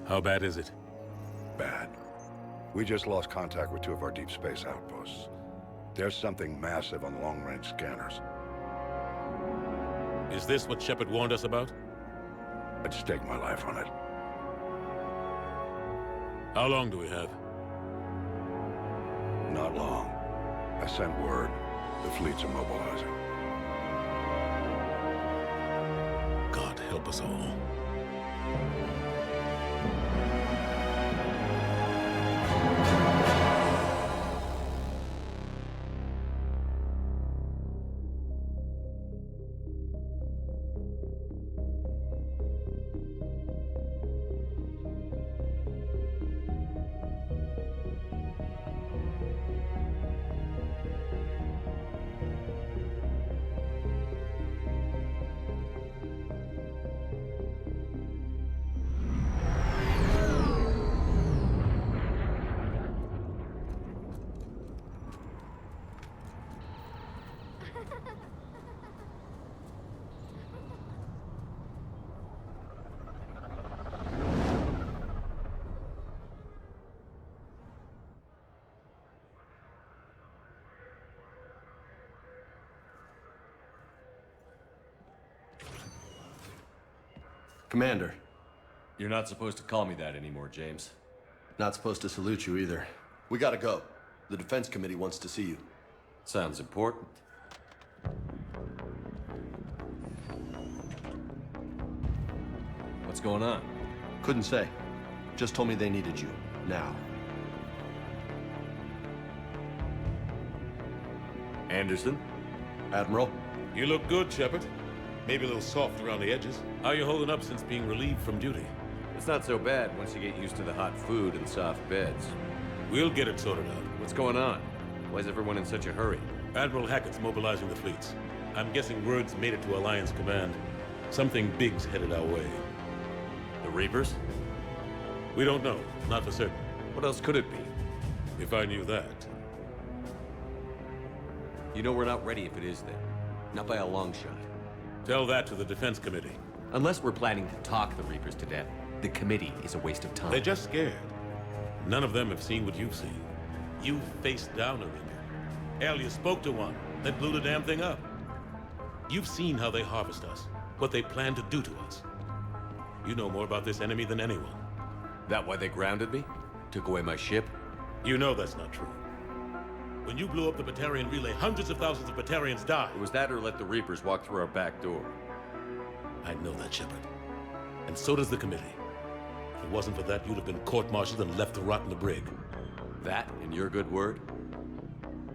How bad is it? Bad. We just lost contact with two of our deep space outposts. There's something massive on long-range scanners. Is this what Shepard warned us about? I'd stake my life on it. How long do we have? Not long. I sent word. The fleet's immobilizing. God help us all. Commander. You're not supposed to call me that anymore, James. Not supposed to salute you either. We gotta go. The Defense Committee wants to see you. Sounds important. What's going on? Couldn't say. Just told me they needed you. Now. Anderson? Admiral? You look good, Shepard. Maybe a little soft around the edges. How are you holding up since being relieved from duty? It's not so bad once you get used to the hot food and soft beds. We'll get it sorted out. What's going on? Why is everyone in such a hurry? Admiral Hackett's mobilizing the fleets. I'm guessing word's made it to Alliance Command. Something big's headed our way. The Reapers? We don't know. Not for certain. What else could it be? If I knew that. You know we're not ready if it is then. Not by a long shot. Tell that to the Defense Committee. Unless we're planning to talk the Reapers to death, the committee is a waste of time. They're just scared. None of them have seen what you've seen. You faced down a Reaper. Hell, you spoke to one that blew the damn thing up. You've seen how they harvest us, what they plan to do to us. You know more about this enemy than anyone. That why they grounded me? Took away my ship? You know that's not true. When you blew up the Batarian relay, hundreds of thousands of Batarians died. It was that or let the Reapers walk through our back door. I know that, Shepard. And so does the committee. If it wasn't for that, you'd have been court-martialed and left to rot in the brig. That and your good word?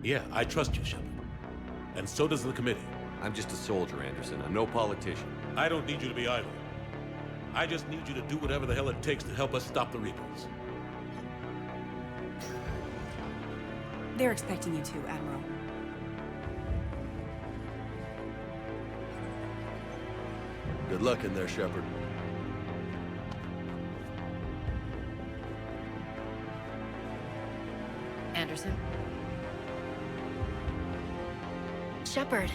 Yeah, I trust you, Shepard. And so does the committee. I'm just a soldier, Anderson. I'm no politician. I don't need you to be either. I just need you to do whatever the hell it takes to help us stop the Reapers. They're expecting you to, Admiral. Good luck in there, Shepard. Anderson? Shepard.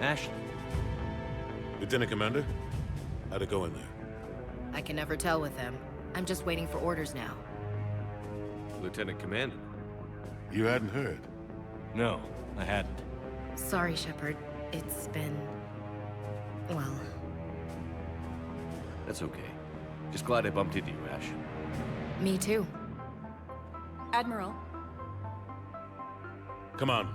Ashley. Lieutenant Commander, how'd it go in there? I can never tell with them. I'm just waiting for orders now. Lieutenant Commander. You hadn't heard? No, I hadn't. Sorry, Shepard. It's been... well... That's okay. Just glad I bumped into you, Ash. Me too. Admiral. Come on.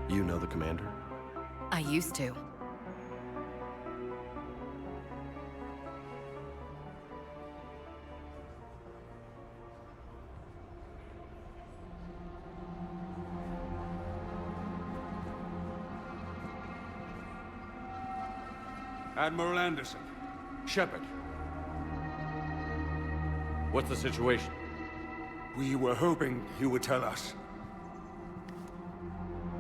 You know the commander? I used to. Admiral Anderson. Shepard. What's the situation? We were hoping you would tell us.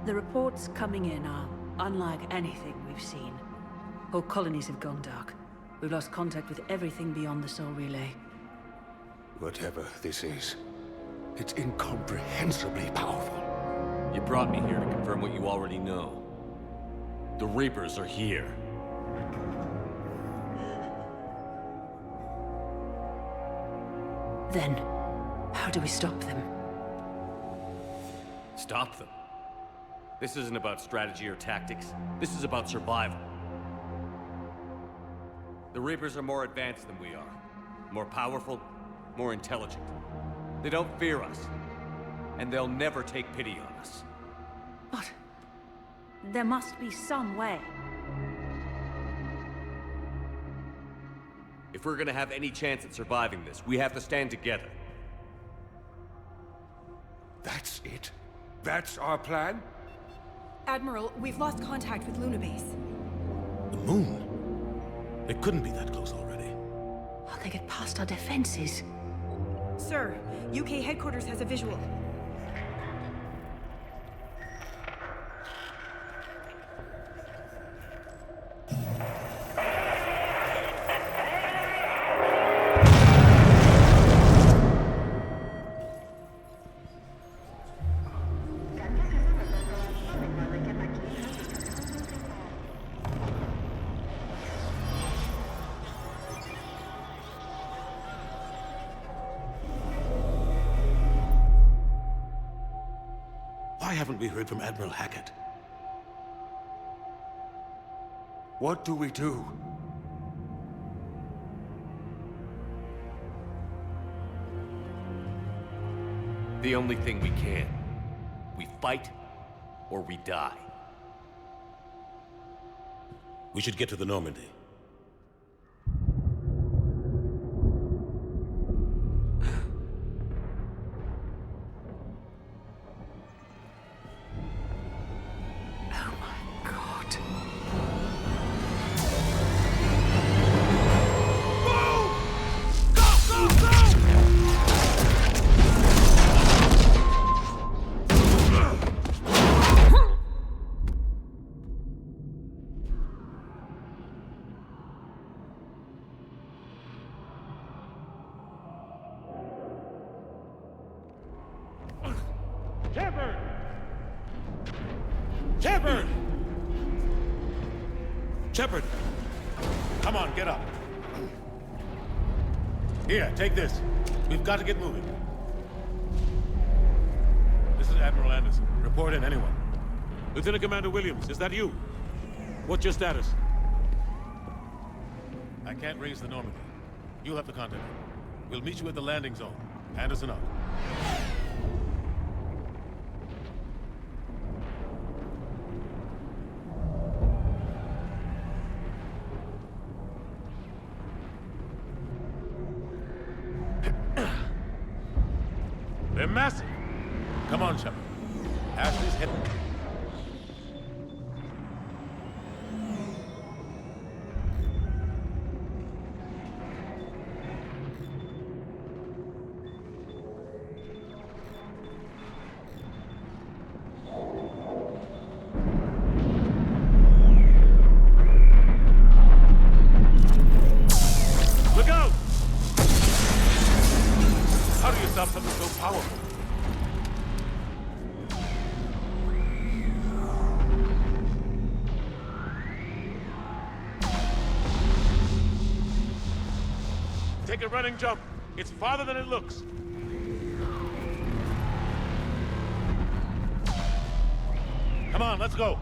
The reports coming in are unlike anything we've seen. Whole colonies have gone dark. We've lost contact with everything beyond the Soul Relay. Whatever this is, it's incomprehensibly powerful. You brought me here to confirm what you already know. The Reapers are here. Then, how do we stop them? Stop them. This isn't about strategy or tactics. This is about survival. The Reapers are more advanced than we are. More powerful, more intelligent. They don't fear us. And they'll never take pity on us. But there must be some way. If we're gonna have any chance at surviving this, we have to stand together. That's it? That's our plan? Admiral, we've lost contact with Luna Base. The moon? It couldn't be that close already. How'd they get past our defenses? Sir, UK headquarters has a visual. Why haven't we heard from Admiral Hackett? What do we do? The only thing we can. We fight, or we die. We should get to the Normandy. Oh my god. Shepard! Shepard! Shepard! Come on, get up. Here, take this. We've got to get moving. This is Admiral Anderson. Report in, anyone. Lieutenant Commander Williams, is that you? What's your status? I can't raise the Normandy. You'll have to contact him. We'll meet you at the landing zone. Anderson out. They're massive. Come on, Shepard. Ashley's heading. Look out! How do you stop something so powerful? Take a running jump. It's farther than it looks. Come on, let's go.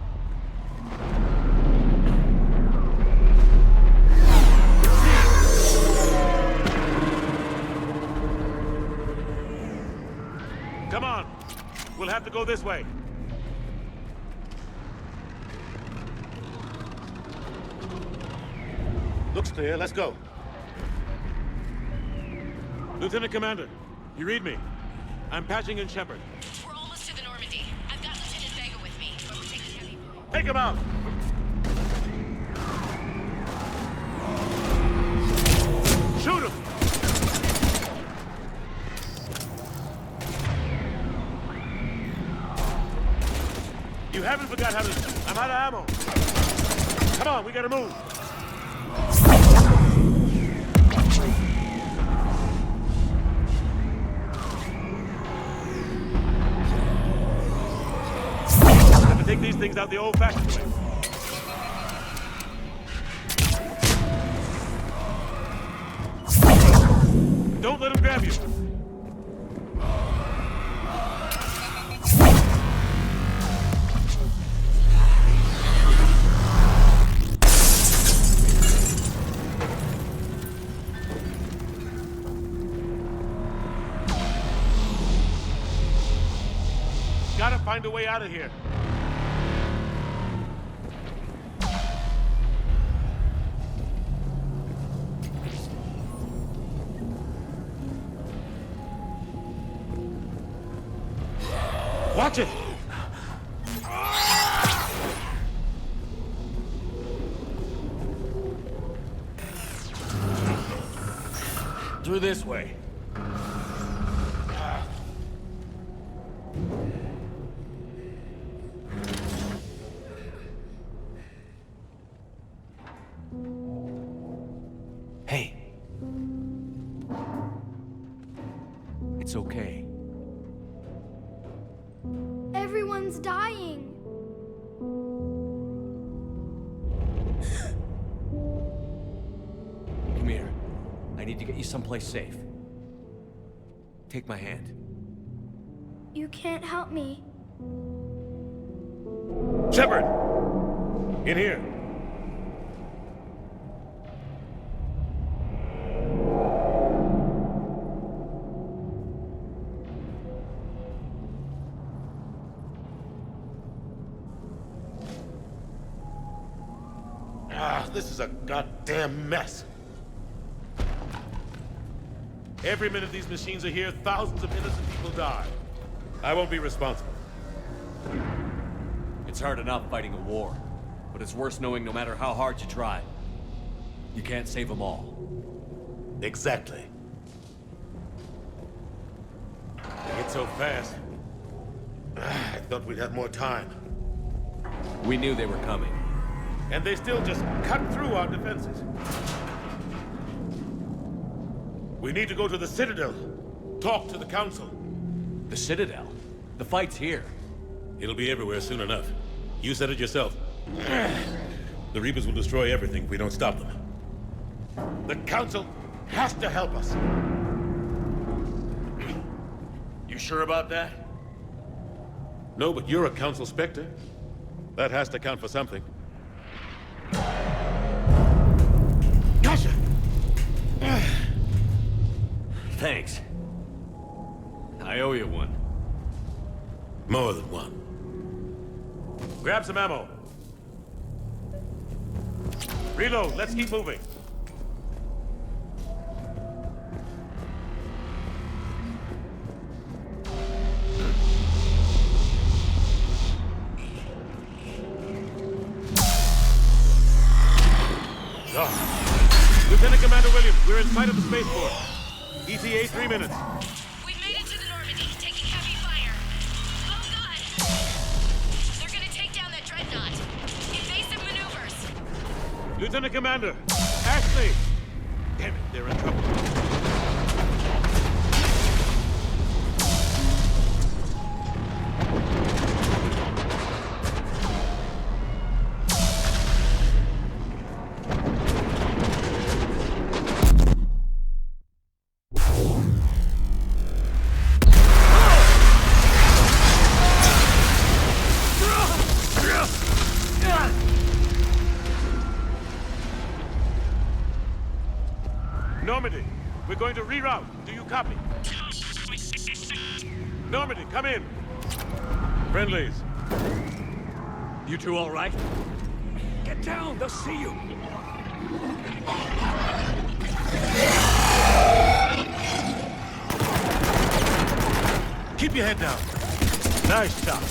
Come on. We'll have to go this way. Looks clear. Let's go. Lieutenant Commander, you read me? I'm patching in Shepard. We're almost to the Normandy. I've got Lieutenant Vega with me, but we're taking heavy. Take him out! Shoot him! You haven't forgot how to shoot. I'm out of ammo. Come on, we gotta move. take these things out the old-fashioned way. Don't let him grab you. Gotta find a way out of here. Watch it! Through this way. Hey. It's okay. Everyone's dying. Come here. I need to get you someplace safe. Take my hand. You can't help me. Shepard! In here. This is a goddamn mess. Every minute these machines are here, thousands of innocent people die. I won't be responsible. It's hard enough fighting a war, but it's worse knowing no matter how hard you try, you can't save them all. Exactly. They get so fast. I thought we'd have more time. We knew they were coming. And they still just cut through our defenses. We need to go to the Citadel. Talk to the Council. The Citadel? The fight's here. It'll be everywhere soon enough. You said it yourself. The Reapers will destroy everything if we don't stop them. The Council has to help us. You sure about that? No, but you're a Council Spectre. That has to count for something. Gotcha! Thanks. I owe you one. More than one. Grab some ammo. Reload, let's keep moving. Lieutenant Commander Williams, we're in sight of the spaceport. ETA 3 minutes. We've made it to the Normandy, taking heavy fire. Oh god! They're gonna take down that dreadnought. Invasive maneuvers. Lieutenant Commander, Ashley! Damn it, they're in trouble. Normandy, we're going to reroute. Do you copy? Normandy, come in. Friendlies. You two all right? Get down, they'll see you. Keep your head down. Nice shot.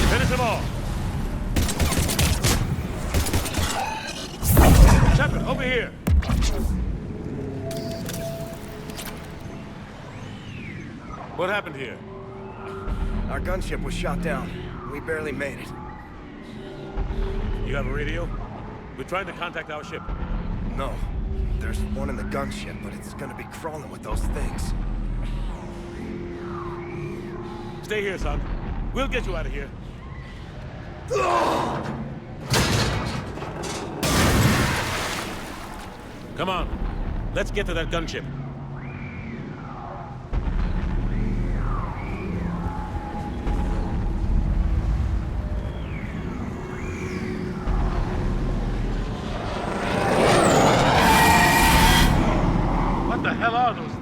Finish them all. Shepard, over here. What happened here? Our gunship was shot down. We barely made it. You have a radio? We're trying to contact our ship. No. There's one in the gunship, but it's gonna be crawling with those things. Stay here, son. We'll get you out of here. Come on. Let's get to that gunship. What the hell are those things?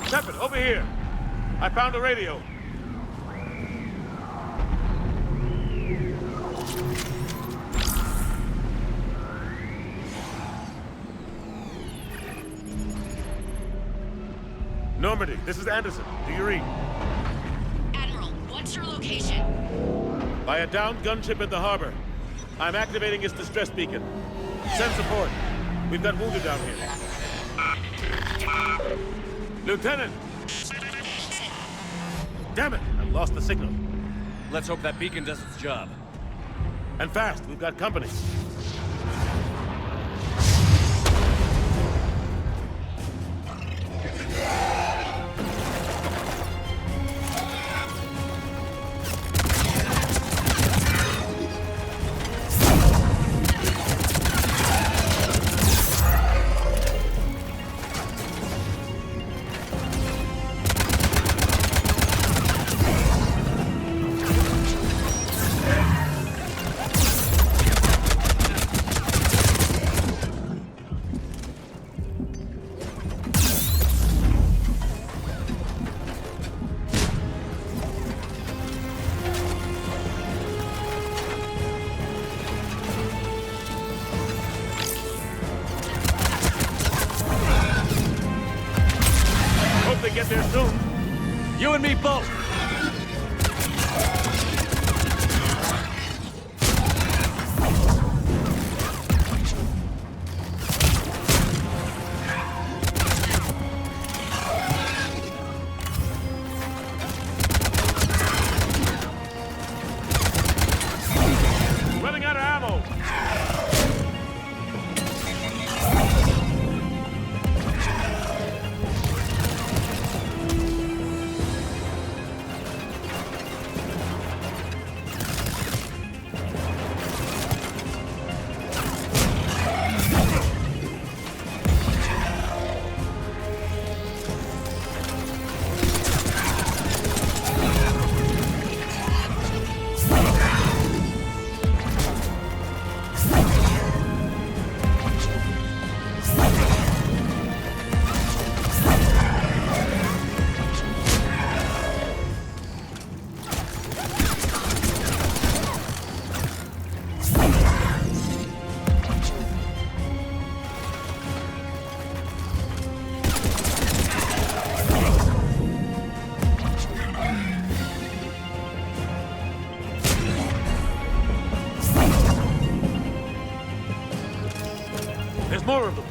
Shepard, over here. I found a radio. Normandy, this is Anderson. Do you read? Admiral, what's your location? By a downed gunship in the harbor. I'm activating its distress beacon. Send support. We've got wounded down here. Lieutenant! Damn it! I've lost the signal. Let's hope that beacon does its job. And fast, we've got company. They get there soon. You and me both. Running out of ammo. There's more of them.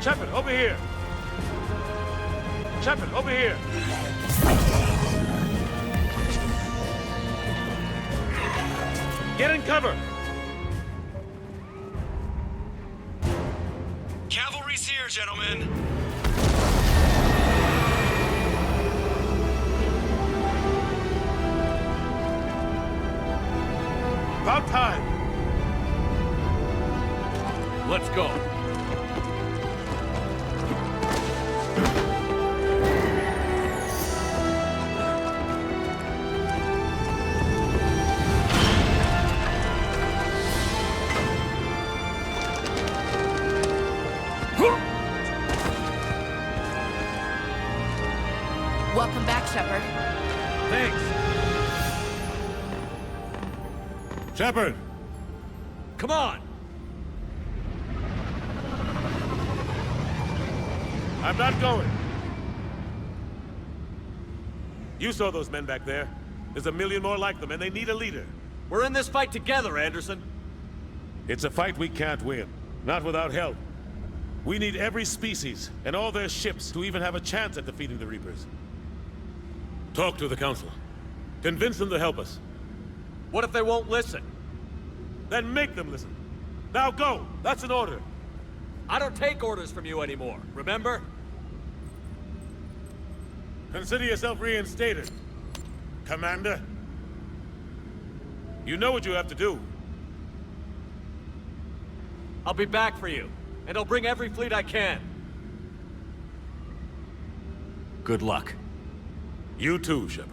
Shepard, over here. Shepard, over here. Get in cover! Cavalry's here, gentlemen! Welcome back, Shepard. Thanks. Shepard! Come on! I'm not going. You saw those men back there. There's a million more like them, and they need a leader. We're in this fight together, Anderson. It's a fight we can't win. Not without help. We need every species, and all their ships, to even have a chance at defeating the Reapers. Talk to the Council. Convince them to help us. What if they won't listen? Then make them listen. Now go! That's an order. I don't take orders from you anymore, remember? Consider yourself reinstated, Commander. You know what you have to do. I'll be back for you, and I'll bring every fleet I can. Good luck. You too, Shepard.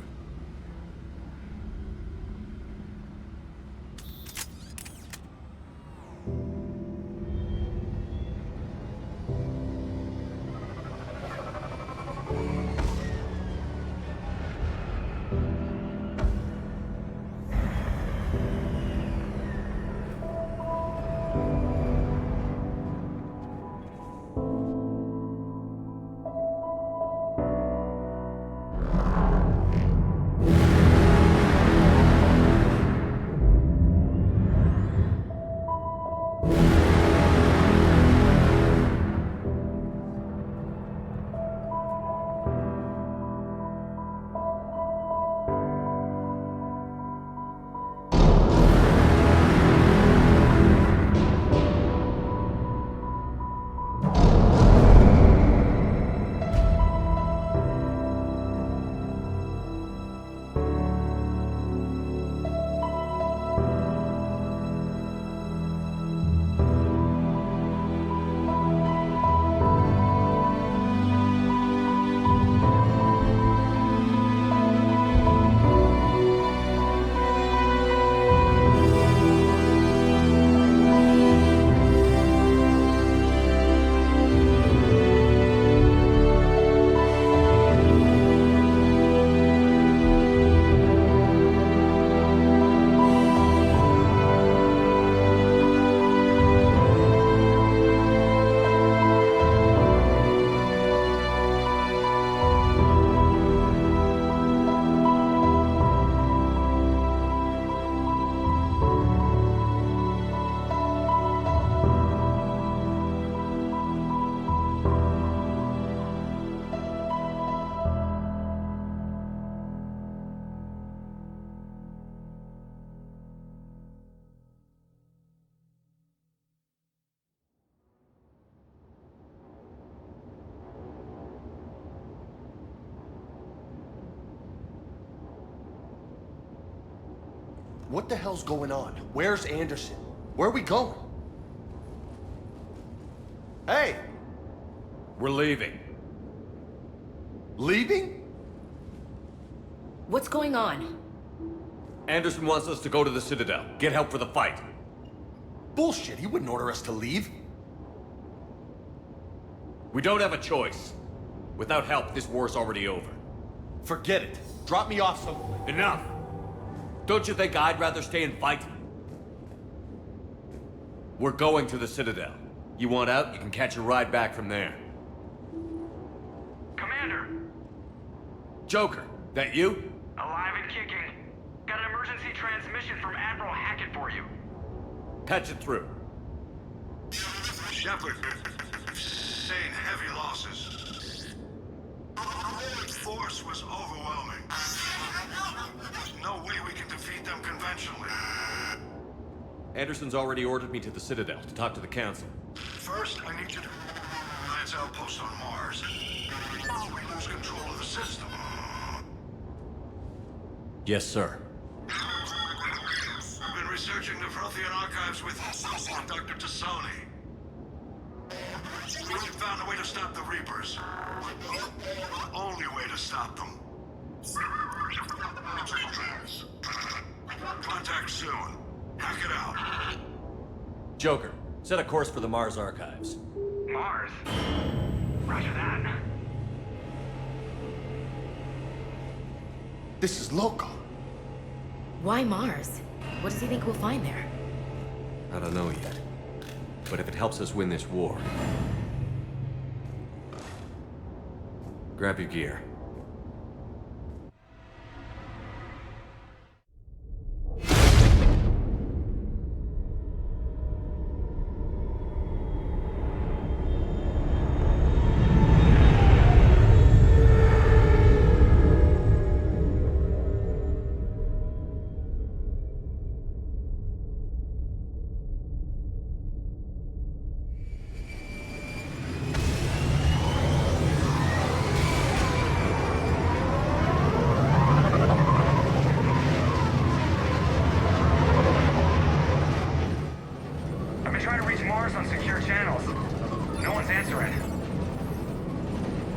What the hell's going on? Where's Anderson? Where are we going? Hey! We're leaving. Leaving? What's going on? Anderson wants us to go to the Citadel, get help for the fight. Bullshit, he wouldn't order us to leave. We don't have a choice. Without help, this war's already over. Forget it. Drop me off somewhere. Enough! Don't you think I'd rather stay and fight? We're going to the Citadel. You want out, you can catch a ride back from there. Commander! Joker, that you? Alive and kicking. Got an emergency transmission from Admiral Hackett for you. Patch it through. Shepard, sustained heavy losses. The force was overwhelming. There's no way we can defeat them conventionally. Anderson's already ordered me to the Citadel to talk to the Council. First, I need you to Alliance outpost on Mars. We lose control of the system. Yes, sir. I've been researching the Prothean archives with Dr. Tassoni. We found a way to stop the Reapers. The only way to stop them. Contact soon. Hack it out. Joker, set a course for the Mars archives. Mars? Roger that. This is local. Why Mars? What does he think we'll find there? I don't know yet. But if it helps us win this war... Grab your gear.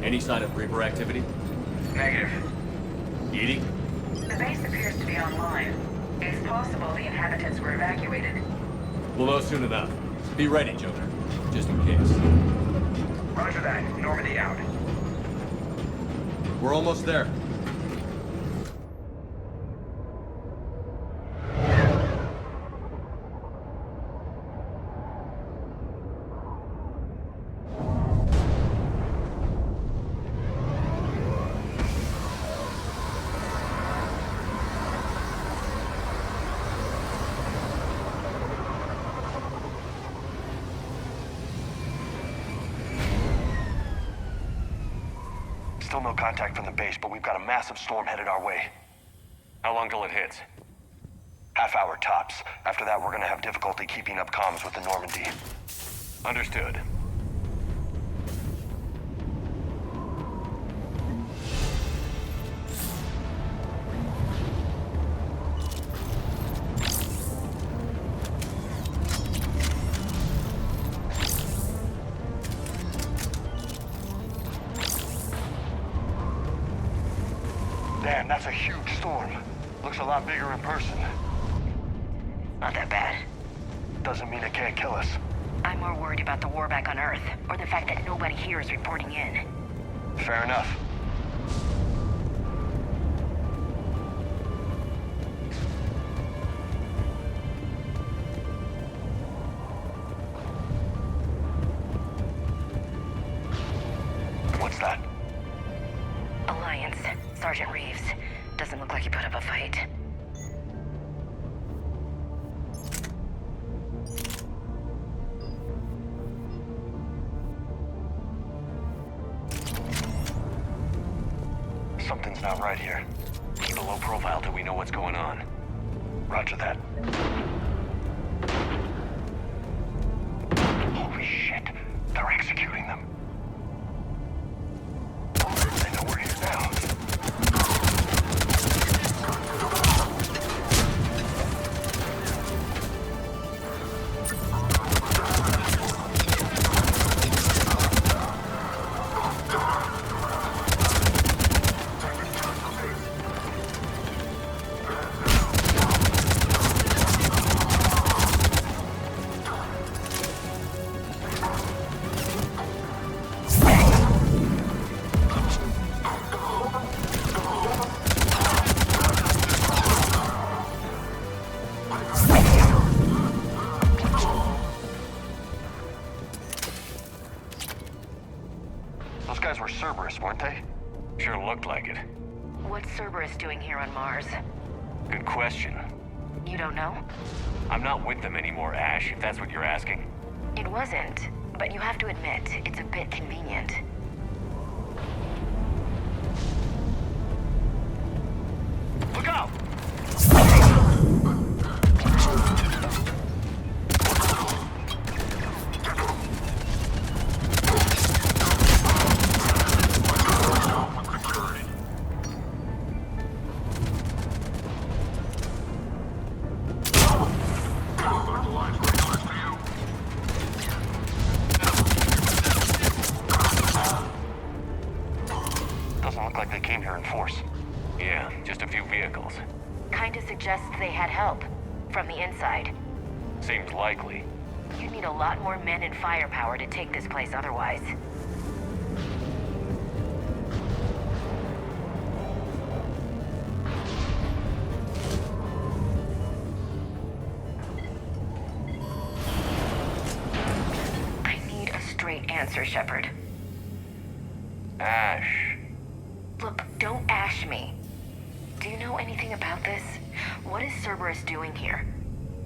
Any sign of Reaper activity? Negative. Edie? The base appears to be online. It's possible the inhabitants were evacuated. We'll know soon enough. Be ready, Joker. Just in case. Roger that. Normandy out. We're almost there. Still no contact from the base, but we've got a massive storm headed our way. How long till it hits? Half hour tops. After that, we're gonna have difficulty keeping up comms with the Normandy. Understood. Damn, that's a huge storm. Looks a lot bigger in person. Not that bad. Doesn't mean it can't kill us. I'm more worried about the war back on Earth, or the fact that nobody here is reporting in. Fair enough. What's that? Alliance. Sergeant Reeves. Doesn't look like he put up a fight. Something's not right here. Keep a low profile till we know what's going on. Roger that. Holy shit. They're executing them. They know we're here now. Those guys were Cerberus, weren't they? Sure looked like it. What's Cerberus doing here on Mars? Good question. You don't know? I'm not with them anymore, Ash, if that's what you're asking. It wasn't, but you have to admit, it's a bit convenient. Look out! Doesn't look like they came here in force. Yeah, just a few vehicles. Kinda suggests they had help. From the inside. Seems likely. You'd need a lot more men and firepower to take this place otherwise. answer, Shepard. Ash. Look, don't ash me. Do you know anything about this? What is Cerberus doing here?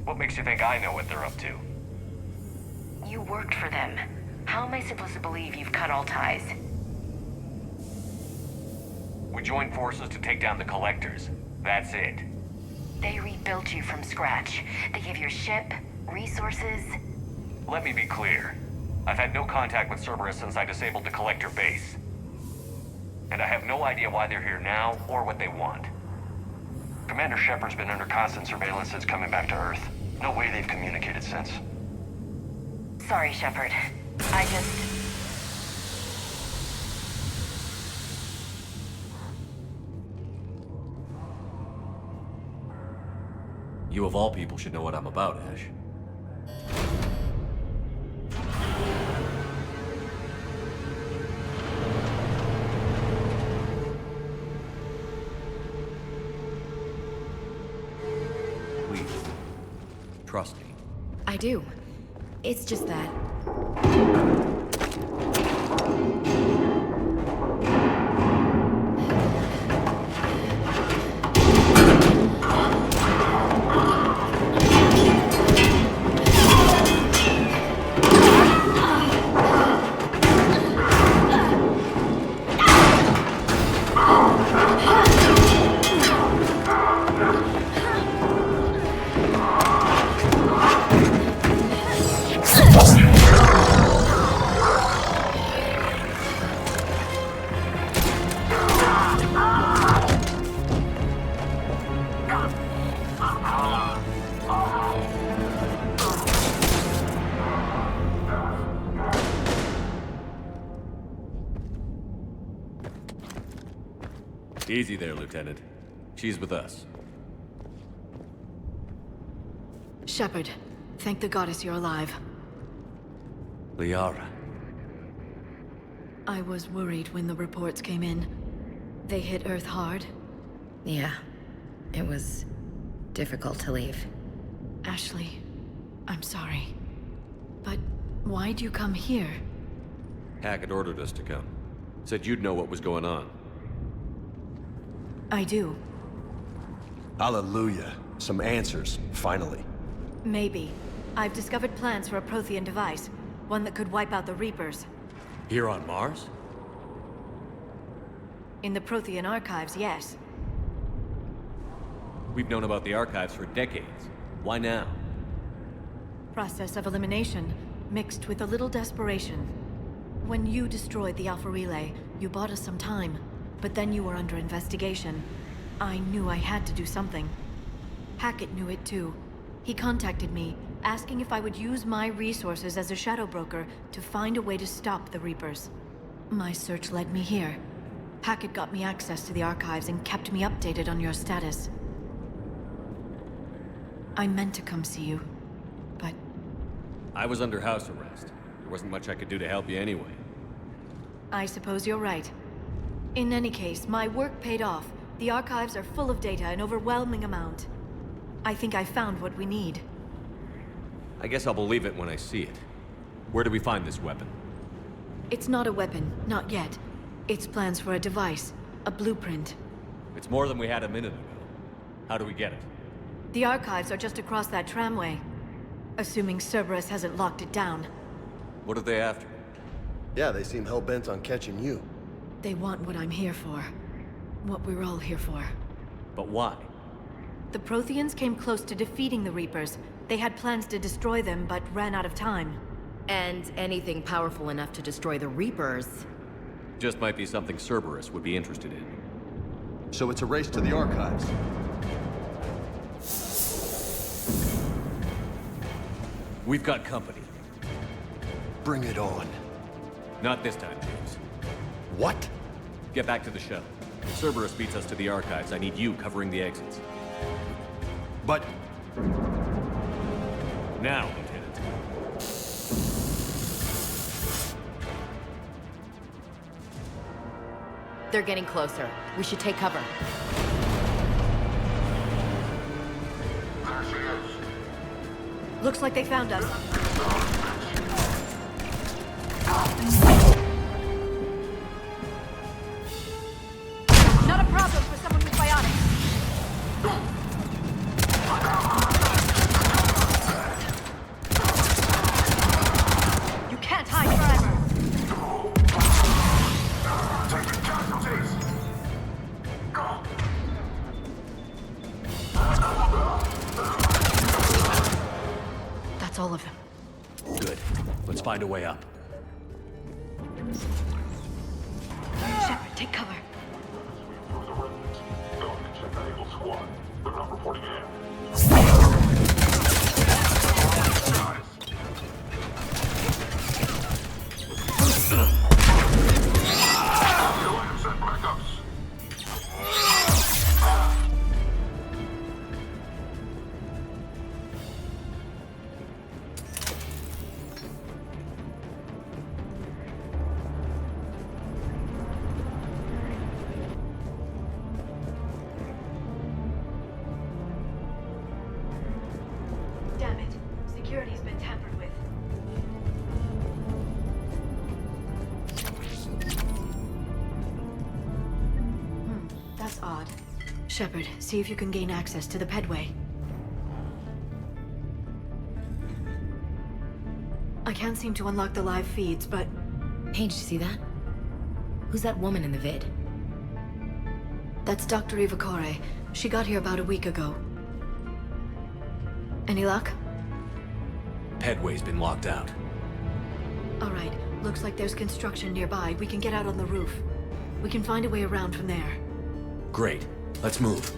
What makes you think I know what they're up to? You worked for them. How am I supposed to believe you've cut all ties? We joined forces to take down the Collectors. That's it. They rebuilt you from scratch. They gave you a ship, resources. Let me be clear. I've had no contact with Cerberus since I disabled the Collector base. And I have no idea why they're here now, or what they want. Commander Shepard's been under constant surveillance since coming back to Earth. No way they've communicated since. Sorry, Shepard. I just... You of all people should know what I'm about, Ash. Please, trust me. I do. It's just that... Easy there, Lieutenant. She's with us. Shepard, thank the goddess you're alive. Liara. I was worried when the reports came in. They hit Earth hard. Yeah. It was difficult to leave. Ashley, I'm sorry. But why'd you come here? Hackett ordered us to come. Said you'd know what was going on. I do. Hallelujah. Some answers, finally. Maybe. I've discovered plans for a Prothean device. One that could wipe out the Reapers. Here on Mars? In the Prothean archives, yes. We've known about the archives for decades. Why now? Process of elimination, mixed with a little desperation. When you destroyed the Alpha Relay, you bought us some time. But then you were under investigation. I knew I had to do something. Hackett knew it too. He contacted me, asking if I would use my resources as a shadow broker to find a way to stop the Reapers. My search led me here. Hackett got me access to the archives and kept me updated on your status. I meant to come see you, but... I was under house arrest. There wasn't much I could do to help you anyway. I suppose you're right. In any case, my work paid off. The archives are full of data, an overwhelming amount. I think I found what we need. I guess I'll believe it when I see it. Where do we find this weapon? It's not a weapon, not yet. It's plans for a device, a blueprint. It's more than we had a minute ago. How do we get it? The archives are just across that tramway. Assuming Cerberus hasn't locked it down. What are they after? Yeah, they seem hell-bent on catching you. They want what I'm here for. What we're all here for. But why? The Protheans came close to defeating the Reapers. They had plans to destroy them, but ran out of time. And anything powerful enough to destroy the Reapers... Just might be something Cerberus would be interested in. So it's a race to the archives. We've got company. Bring it on. Not this time, James. What? Get back to the shuttle. If Cerberus beats us to the archives, I need you covering the exits. But... Now, Lieutenant. They're getting closer. We should take cover. Looks like they found us. Not a problem for someone with bionics. You can't hide forever. Taking casualties. That's all of them. Good. Let's find a way up. Shepard, take cover. Squad. They're not reporting in. Send backups. Damn it. Security's been tampered with. That's odd. Shepard, see if you can gain access to the pedway. I can't seem to unlock the live feeds, but... Hey, did you see that? Who's that woman in the vid? That's Dr. Ivakore. She got here about a week ago. Any luck? Pedway's been locked out. Alright, looks like there's construction nearby. We can get out on the roof. We can find a way around from there. Great. Let's move.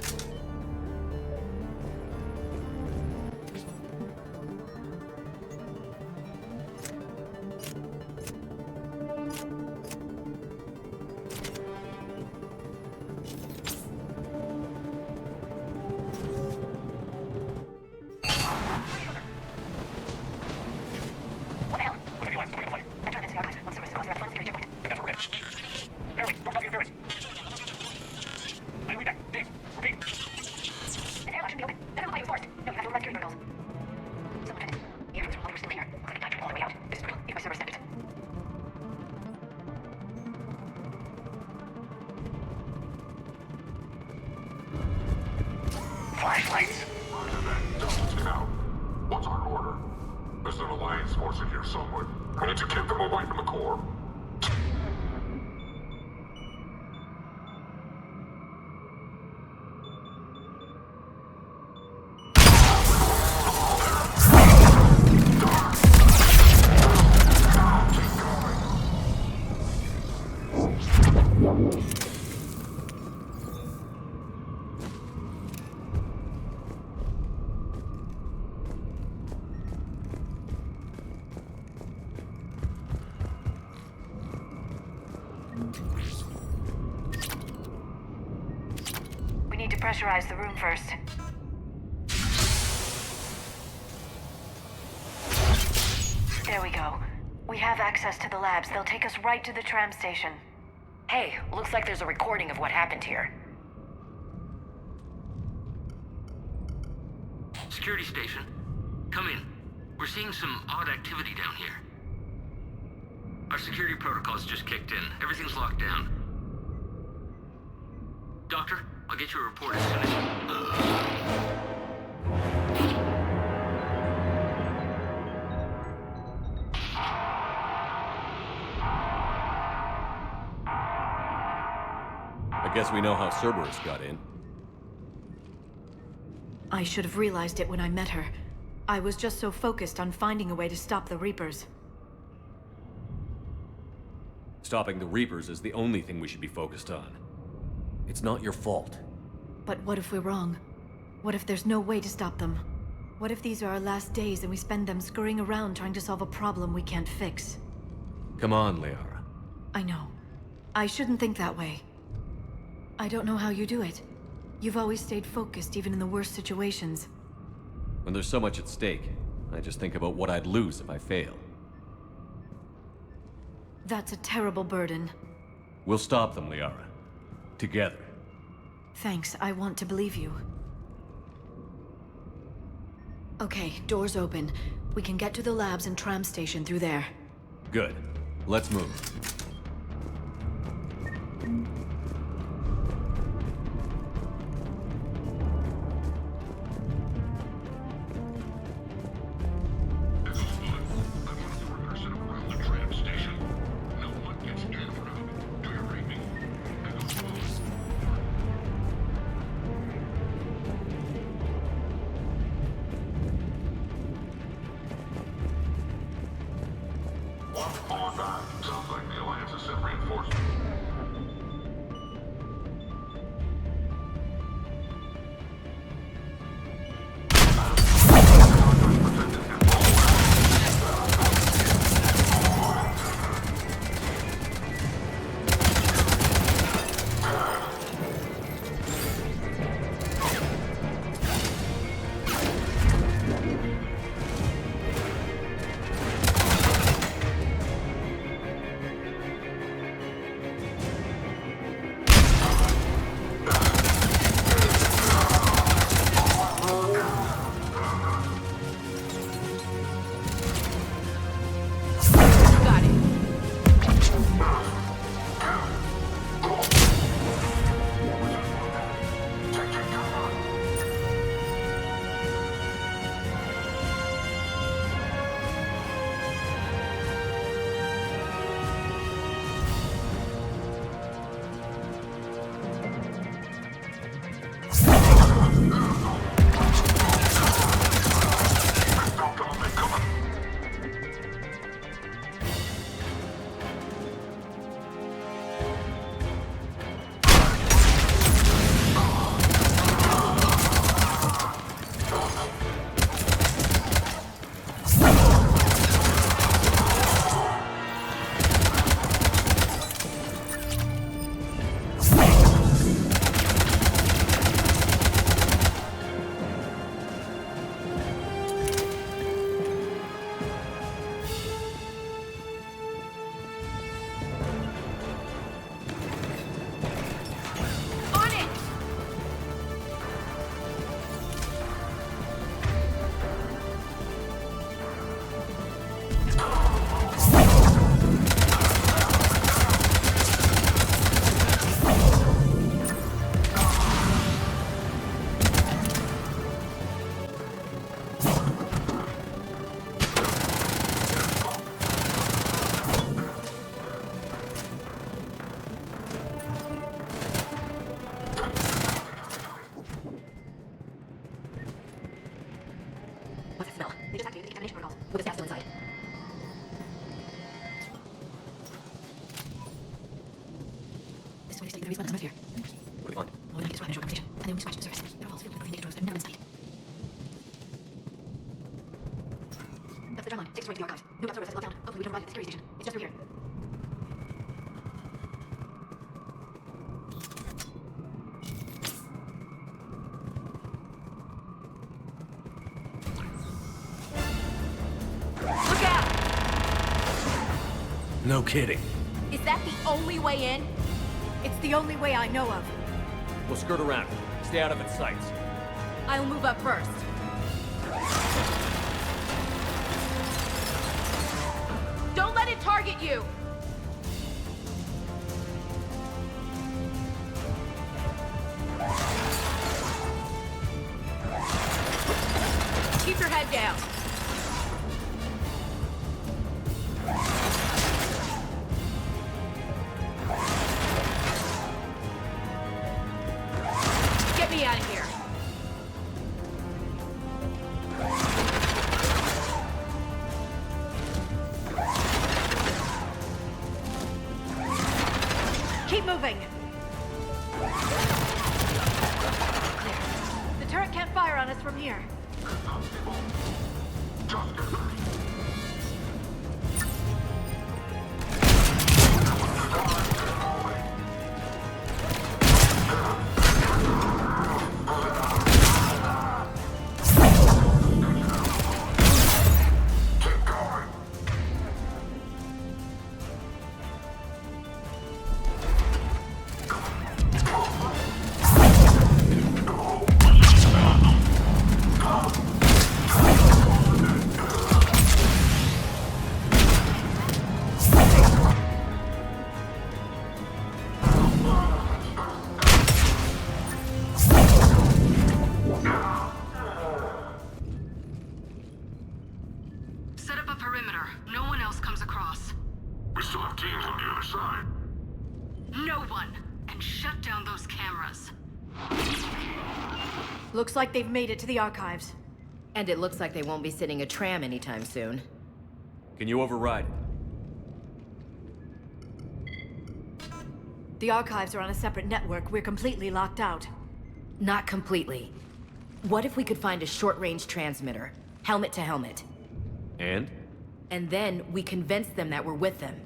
Flashlights. Now, what's our order? There's an Alliance force in here somewhere. We need to keep them away from the core. We need to pressurize the room first. There we go. We have access to the labs. They'll take us right to the tram station. Hey, looks like there's a recording of what happened here. Security station. Come in. We're seeing some odd activity down here. Our security protocols just kicked in. Everything's locked down. Doctor, I'll get you a report as soon as... I guess we know how Cerberus got in. I should have realized it when I met her. I was just so focused on finding a way to stop the Reapers. Stopping the Reapers is the only thing we should be focused on. It's not your fault. But what if we're wrong? What if there's no way to stop them? What if these are our last days and we spend them scurrying around trying to solve a problem we can't fix? Come on, Liara. I know. I shouldn't think that way. I don't know how you do it. You've always stayed focused even in the worst situations. When there's so much at stake, I just think about what I'd lose if I fail. That's a terrible burden. We'll stop them, Liara. Together. Thanks, I want to believe you. Okay, doors open. We can get to the labs and tram station through there. Good. Let's move. Sounds like the Alliance has sent reinforcements. What's that smell? They just activated the decontamination protocol, with the staff still inside. This way to study the respawn atmosphere. What do you want? Well, we might describe and show conversation, and then we scratch the surface. Protocols filled with green data droves that have never been studied. That's the drumline. Takes us right to the archives. No doubt service has not found. Hopefully we can arrive at the security station. It's just through here. No kidding. Is that the only way in? It's the only way I know of. We'll skirt around. Stay out of its sights. I'll move up first. Don't let it target you! Keep your head down. Get me out of here. Keep moving! Clear. The turret can't fire on us from here. down those cameras. Looks like they've made it to the archives. And it looks like they won't be sitting a tram anytime soon. Can you override it? The archives are on a separate network. We're completely locked out. Not completely. What if we could find a short-range transmitter? Helmet to helmet. And? And then we convince them that we're with them.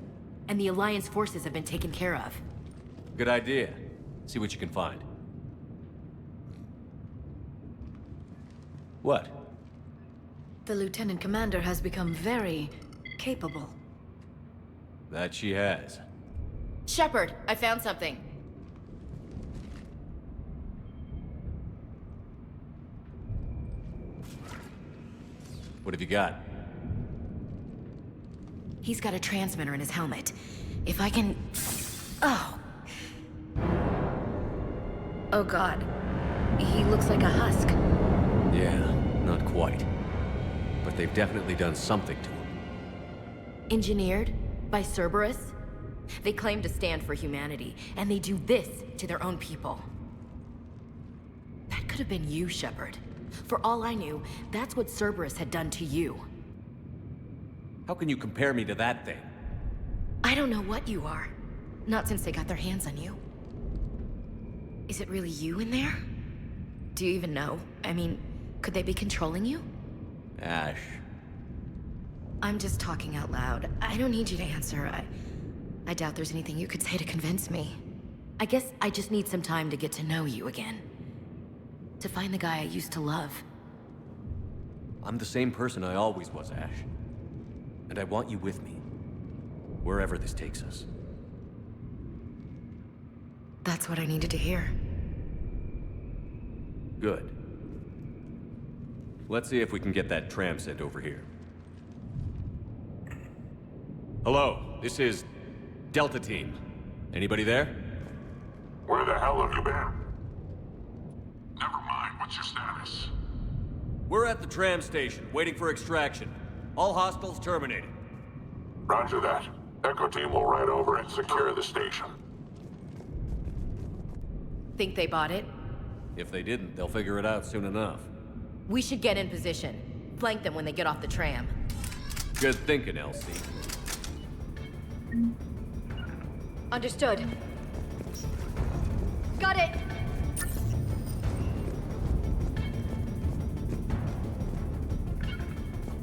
And the Alliance forces have been taken care of. Good idea. See what you can find. What? The Lieutenant Commander has become very capable. That she has. Shepard, I found something. What have you got? He's got a transmitter in his helmet. If I can... Oh. Oh God. He looks like a husk. Yeah, not quite. But they've definitely done something to him. Engineered by Cerberus? They claim to stand for humanity, and they do this to their own people. That could have been you, Shepard. For all I knew, that's what Cerberus had done to you. How can you compare me to that thing? I don't know what you are. Not since they got their hands on you. Is it really you in there? Do you even know? I mean, could they be controlling you? Ash. I'm just talking out loud. I don't need you to answer. I doubt there's anything you could say to convince me. I guess I just need some time to get to know you again. To find the guy I used to love. I'm the same person I always was, Ash. And I want you with me. Wherever this takes us. That's what I needed to hear. Good. Let's see if we can get that tram sent over here. Hello, this is Delta Team. Anybody there? Where the hell have you been? Never mind, what's your status? We're at the tram station, waiting for extraction. All hostiles terminated. Roger that. Echo Team will ride over and secure the station. Think they bought it? If they didn't, they'll figure it out soon enough. We should get in position. Flank them when they get off the tram. Good thinking, Elsie. Understood. Got it!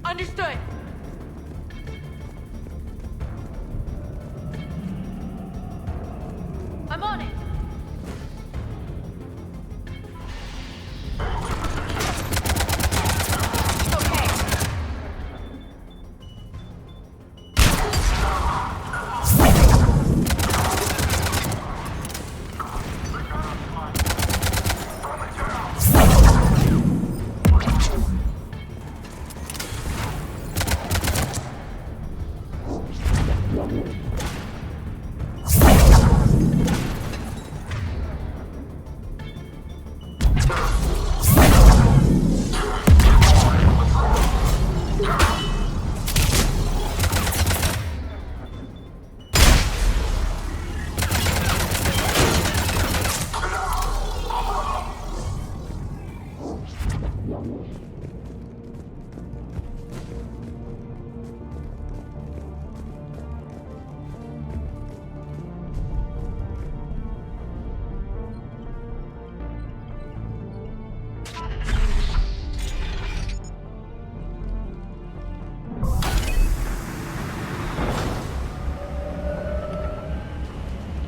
Understood! I'm on it!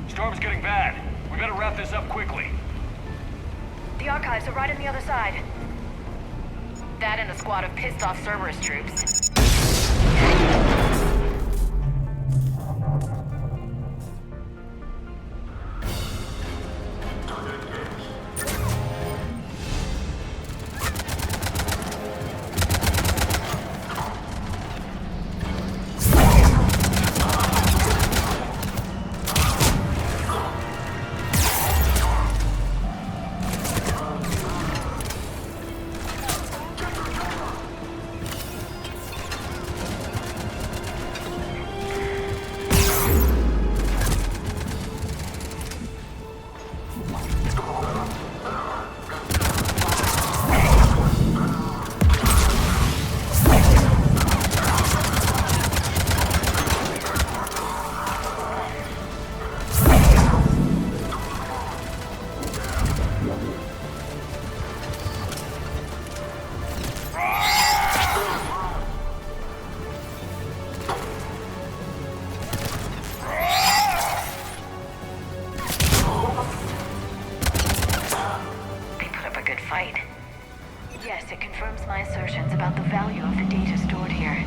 Storm's getting bad. We better wrap this up quickly. The archives are right on the other side. That and a squad of pissed-off Cerberus troops. fight. Yes, it confirms my assertions about the value of the data stored here.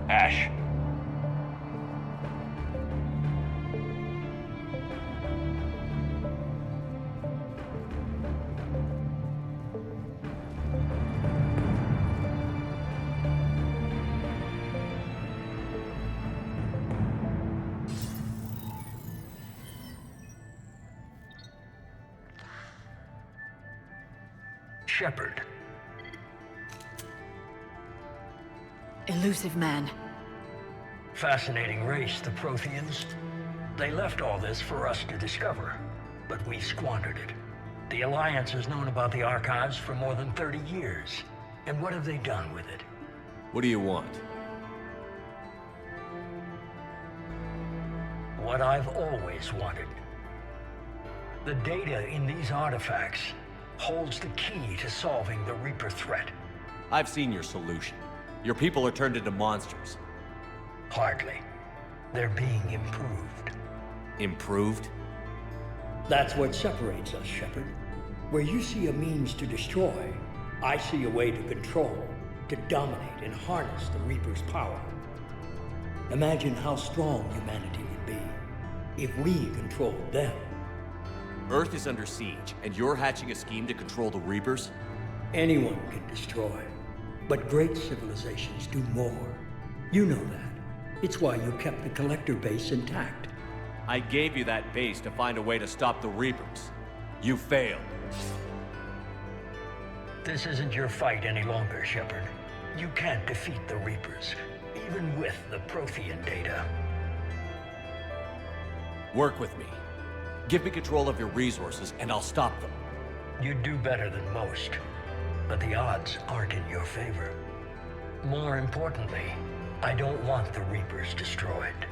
Ash. Shepard. Elusive man. Fascinating race, the Protheans. They left all this for us to discover, but we squandered it. The Alliance has known about the archives for more than 30 years. And what have they done with it? What do you want? What I've always wanted. The data in these artifacts holds the key to solving the Reaper threat. I've seen your solution. Your people are turned into monsters. Hardly. They're being improved. Improved? That's what separates us, Shepard. Where you see a means to destroy, I see a way to control, to dominate and harness the Reaper's power. Imagine how strong humanity would be if we controlled them. Earth is under siege, and you're hatching a scheme to control the Reapers? Anyone can destroy, but great civilizations do more. You know that. It's why you kept the Collector base intact. I gave you that base to find a way to stop the Reapers. You failed. This isn't your fight any longer, Shepard. You can't defeat the Reapers, even with the Prothean data. Work with me. Give me control of your resources, and I'll stop them. You'd do better than most, but the odds aren't in your favor. More importantly, I don't want the Reapers destroyed.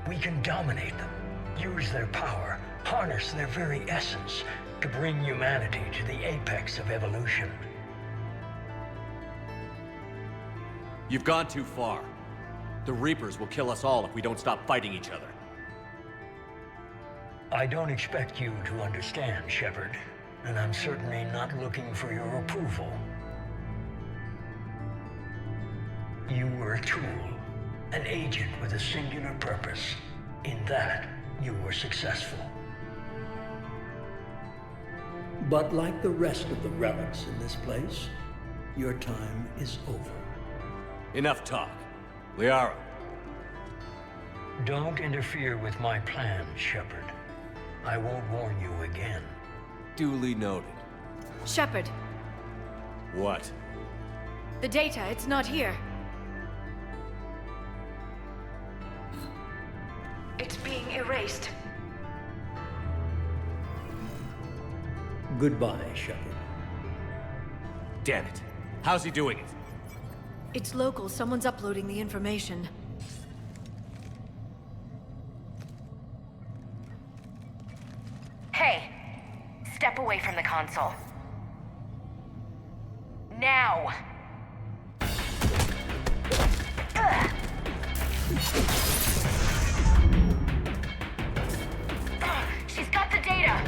We can dominate them, use their power, harness their very essence to bring humanity to the apex of evolution. You've gone too far. The Reapers will kill us all if we don't stop fighting each other. I don't expect you to understand, Shepard, and I'm certainly not looking for your approval. You were a tool, an agent with a singular purpose. In that, you were successful. But like the rest of the relics in this place, your time is over. Enough talk. Liara. Don't interfere with my plans, Shepard. I won't warn you again. Duly noted. Shepard, What? the data, it's not here. It's being erased. Goodbye, Shepard. Damn it. How's he doing it? It's local. Someone's uploading the information. Hey, step away from the console. Now! Ugh. She's got the data!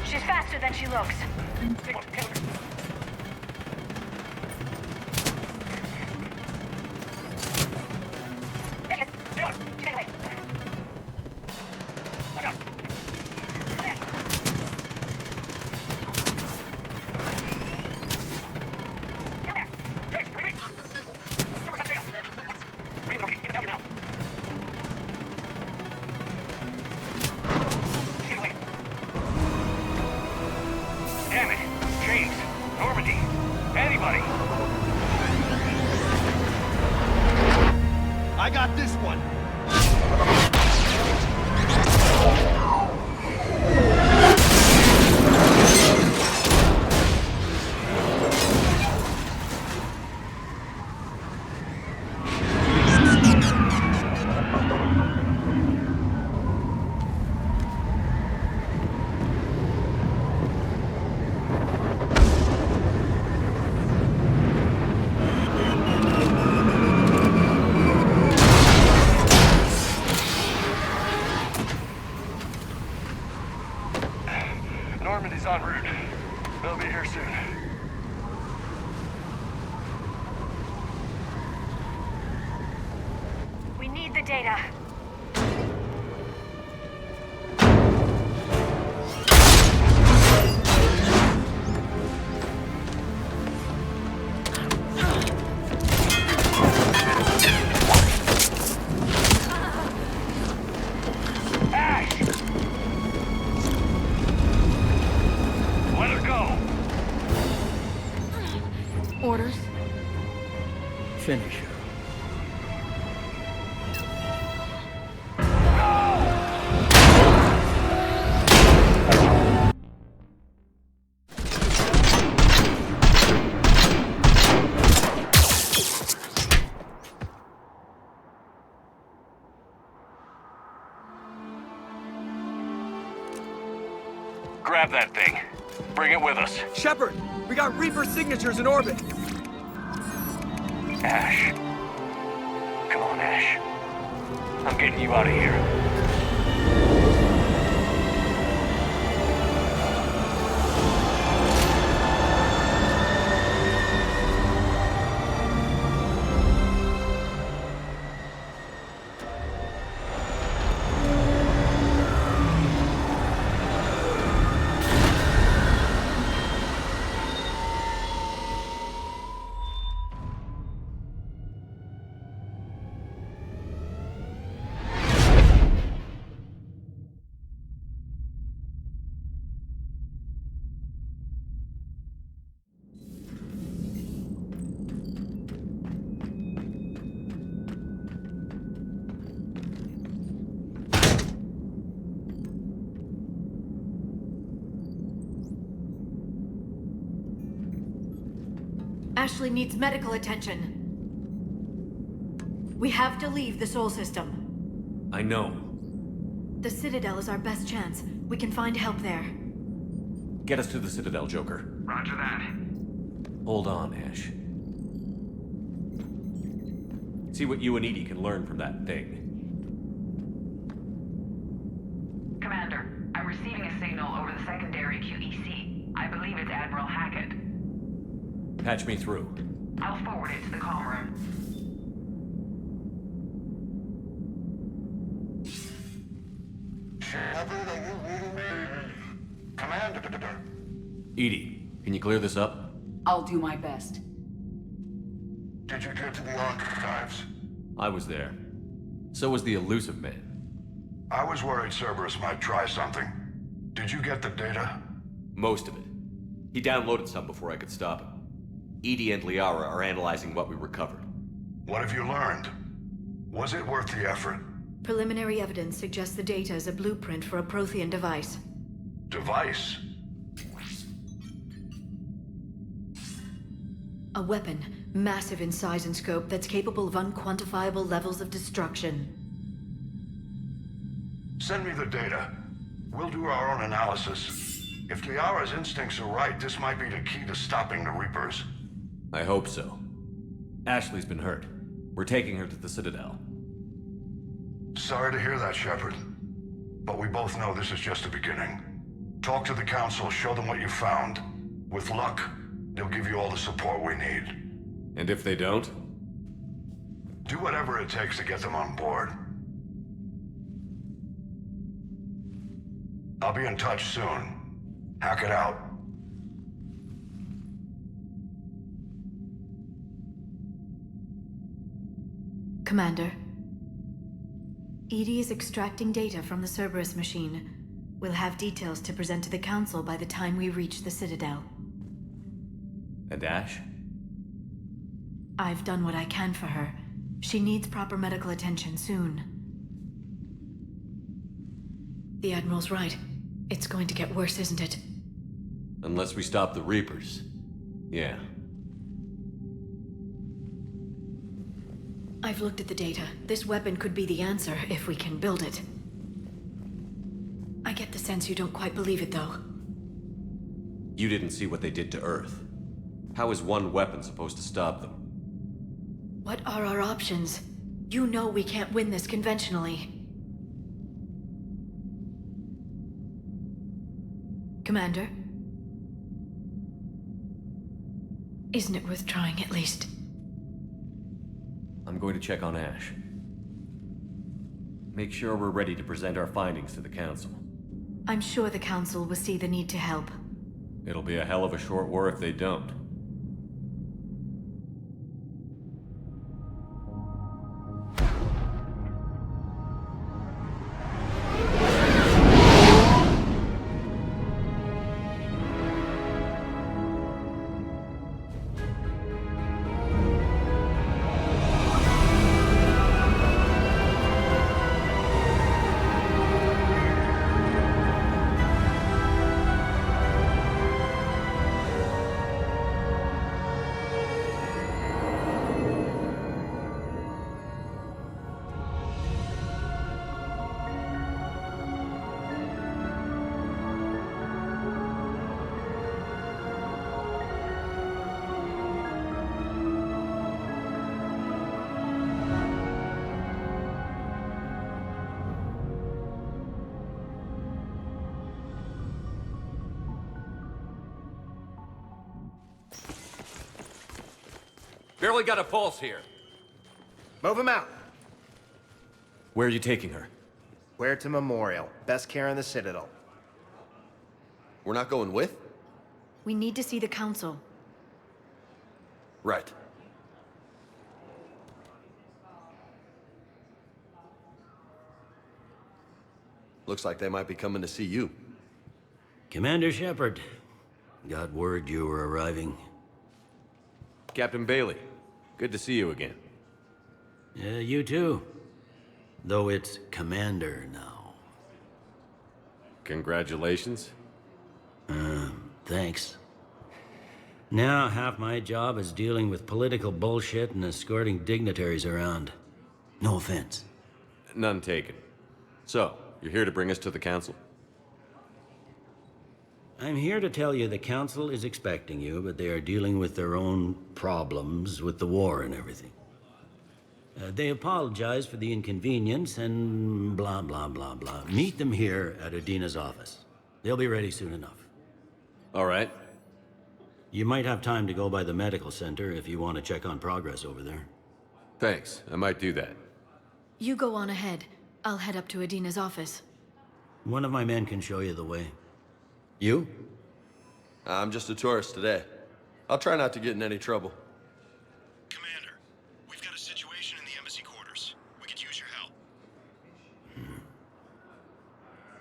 She's faster than she looks. Damn it! James! Normandy! Anybody! I got this one. Normandy's en route. They'll be here soon. We need the data. Ash! Let her go! Orders? Finish her. Grab that thing. Bring it with us. Shepard, we got Reaper signatures in orbit. Ash. Come on, Ash. I'm getting you out of here. Ashley needs medical attention. We have to leave the Sol system. I know. The Citadel is our best chance. We can find help there. Get us to the Citadel, Joker. Roger that. Hold on, Ash. See what you and Edie can learn from that thing. Commander, I'm receiving a signal over the secondary QEC. I believe it's Admiral Hackett. Patch me through. I'll forward it to the comm room. Shepard, are you reading me? Edie, can you clear this up? I'll do my best. Did you get to the archives? I was there. So was the elusive man. I was worried Cerberus might try something. Did you get the data? Most of it. He downloaded some before I could stop him. Edie and Liara are analyzing what we recovered. What have you learned? Was it worth the effort? Preliminary evidence suggests the data is a blueprint for a Prothean device. Device? A weapon, massive in size and scope, that's capable of unquantifiable levels of destruction. Send me the data. We'll do our own analysis. If Liara's instincts are right, this might be the key to stopping the Reapers. I hope so. Ashley's been hurt. We're taking her to the Citadel. Sorry to hear that, Shepard. But we both know this is just the beginning. Talk to the Council, show them what you found. With luck, they'll give you all the support we need. And if they don't? Do whatever it takes to get them on board. I'll be in touch soon. Hack it out. Commander. Edie is extracting data from the Cerberus machine. We'll have details to present to the Council by the time we reach the Citadel. And Ash? I've done what I can for her. She needs proper medical attention soon. The Admiral's right. It's going to get worse, isn't it? Unless we stop the Reapers. Yeah. I've looked at the data. This weapon could be the answer if we can build it. I get the sense you don't quite believe it, though. You didn't see what they did to Earth. How is one weapon supposed to stop them? What are our options? You know we can't win this conventionally. Commander? Isn't it worth trying at least? I'm going to check on Ash. Make sure we're ready to present our findings to the Council. I'm sure the Council will see the need to help. It'll be a hell of a short war if they don't. Barely got a pulse here. Move him out. Where are you taking her? Where to Memorial. Best care in the Citadel. We're not going with? We need to see the Council. Right. Looks like they might be coming to see you. Commander Shepard. Got word you were arriving. Captain Bailey, good to see you again. You too. Though it's Commander now. Congratulations. Thanks. Now half my job is dealing with political bullshit and escorting dignitaries around. No offense. None taken. So, you're here to bring us to the Council? I'm here to tell you the Council is expecting you, but they are dealing with their own problems with the war and everything. They apologize for the inconvenience and blah, blah, blah, blah. Meet them here at Adina's office. They'll be ready soon enough. All right. You might have time to go by the medical center if you want to check on progress over there. Thanks. I might do that. You go on ahead. I'll head up to Adina's office. One of my men can show you the way. You? I'm just a tourist today. I'll try not to get in any trouble. Commander, we've got a situation in the embassy quarters. We could use your help.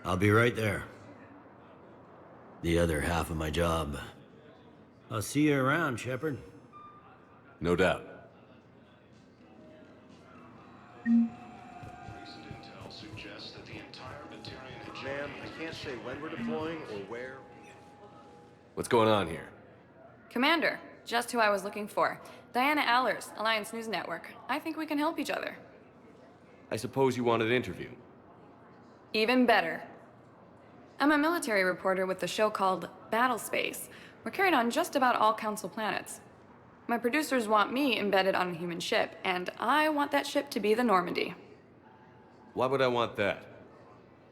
I'll be right there. The other half of my job. I'll see you around, Shepard. No doubt. Recent intel suggests that the entire Batarian hegemony... Ma'am, I can't say when we're deploying or where. What's going on here? Commander, just who I was looking for. Diana Allers, Alliance News Network. I think we can help each other. I suppose you want an interview. Even better. I'm a military reporter with the show called Battlespace. We're carried on just about all Council planets. My producers want me embedded on a human ship, and I want that ship to be the Normandy. Why would I want that?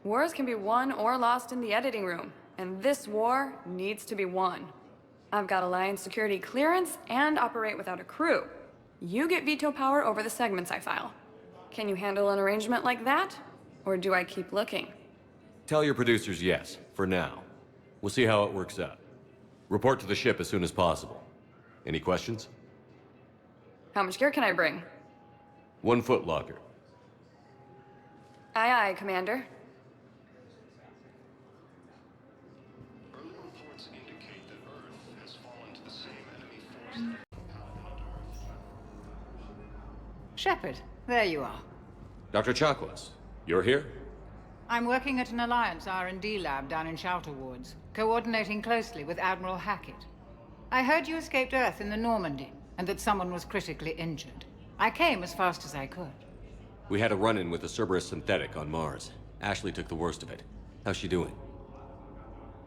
Wars can be won or lost in the editing room, and this war needs to be won. I've got Alliance security clearance and operate without a crew. You get veto power over the segments I file. Can you handle an arrangement like that? Or do I keep looking? Tell your producers yes, for now. We'll see how it works out. Report to the ship as soon as possible. Any questions? How much gear can I bring? 1 foot locker. Aye, aye, Commander. Early reports indicate that Earth has fallen to the same enemy force that propelled Earth. Shepard, there you are. Dr. Chakwas, you're here? I'm working at an Alliance R&D lab down in Shelter Woods, coordinating closely with Admiral Hackett. I heard you escaped Earth in the Normandy, and that someone was critically injured. I came as fast as I could. We had a run-in with a Cerberus synthetic on Mars. Ashley took the worst of it. How's she doing?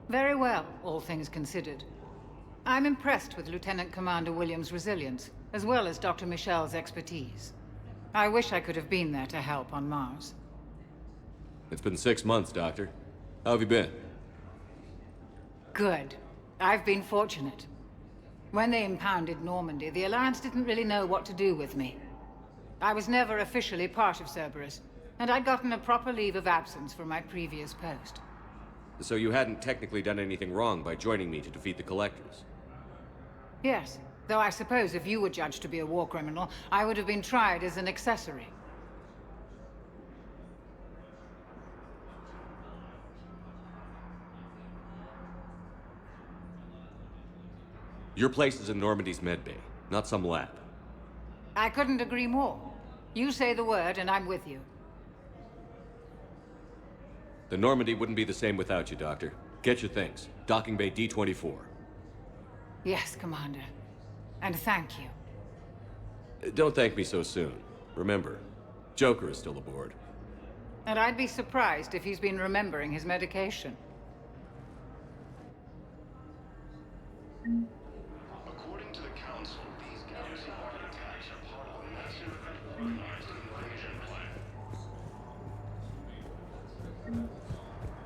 Very well, all things considered. I'm impressed with Lieutenant Commander Williams' resilience, as well as Dr. Michel's expertise. I wish I could have been there to help on Mars. It's been 6 months, Doctor. How have you been? Good. I've been fortunate. When they impounded Normandy, the Alliance didn't really know what to do with me. I was never officially part of Cerberus, and I'd gotten a proper leave of absence from my previous post. So you hadn't technically done anything wrong by joining me to defeat the Collectors? Yes, though I suppose if you were judged to be a war criminal, I would have been tried as an accessory. Your place is in Normandy's medbay, not some lab. I couldn't agree more. You say the word, and I'm with you. The Normandy wouldn't be the same without you, Doctor. Get your things. Docking Bay D-24. Yes, Commander. And thank you. Don't thank me so soon. Remember, Joker is still aboard. And I'd be surprised if he's been remembering his medication. According to the Council, these galaxy-wide attacks are part of a massive and organized invasion plan.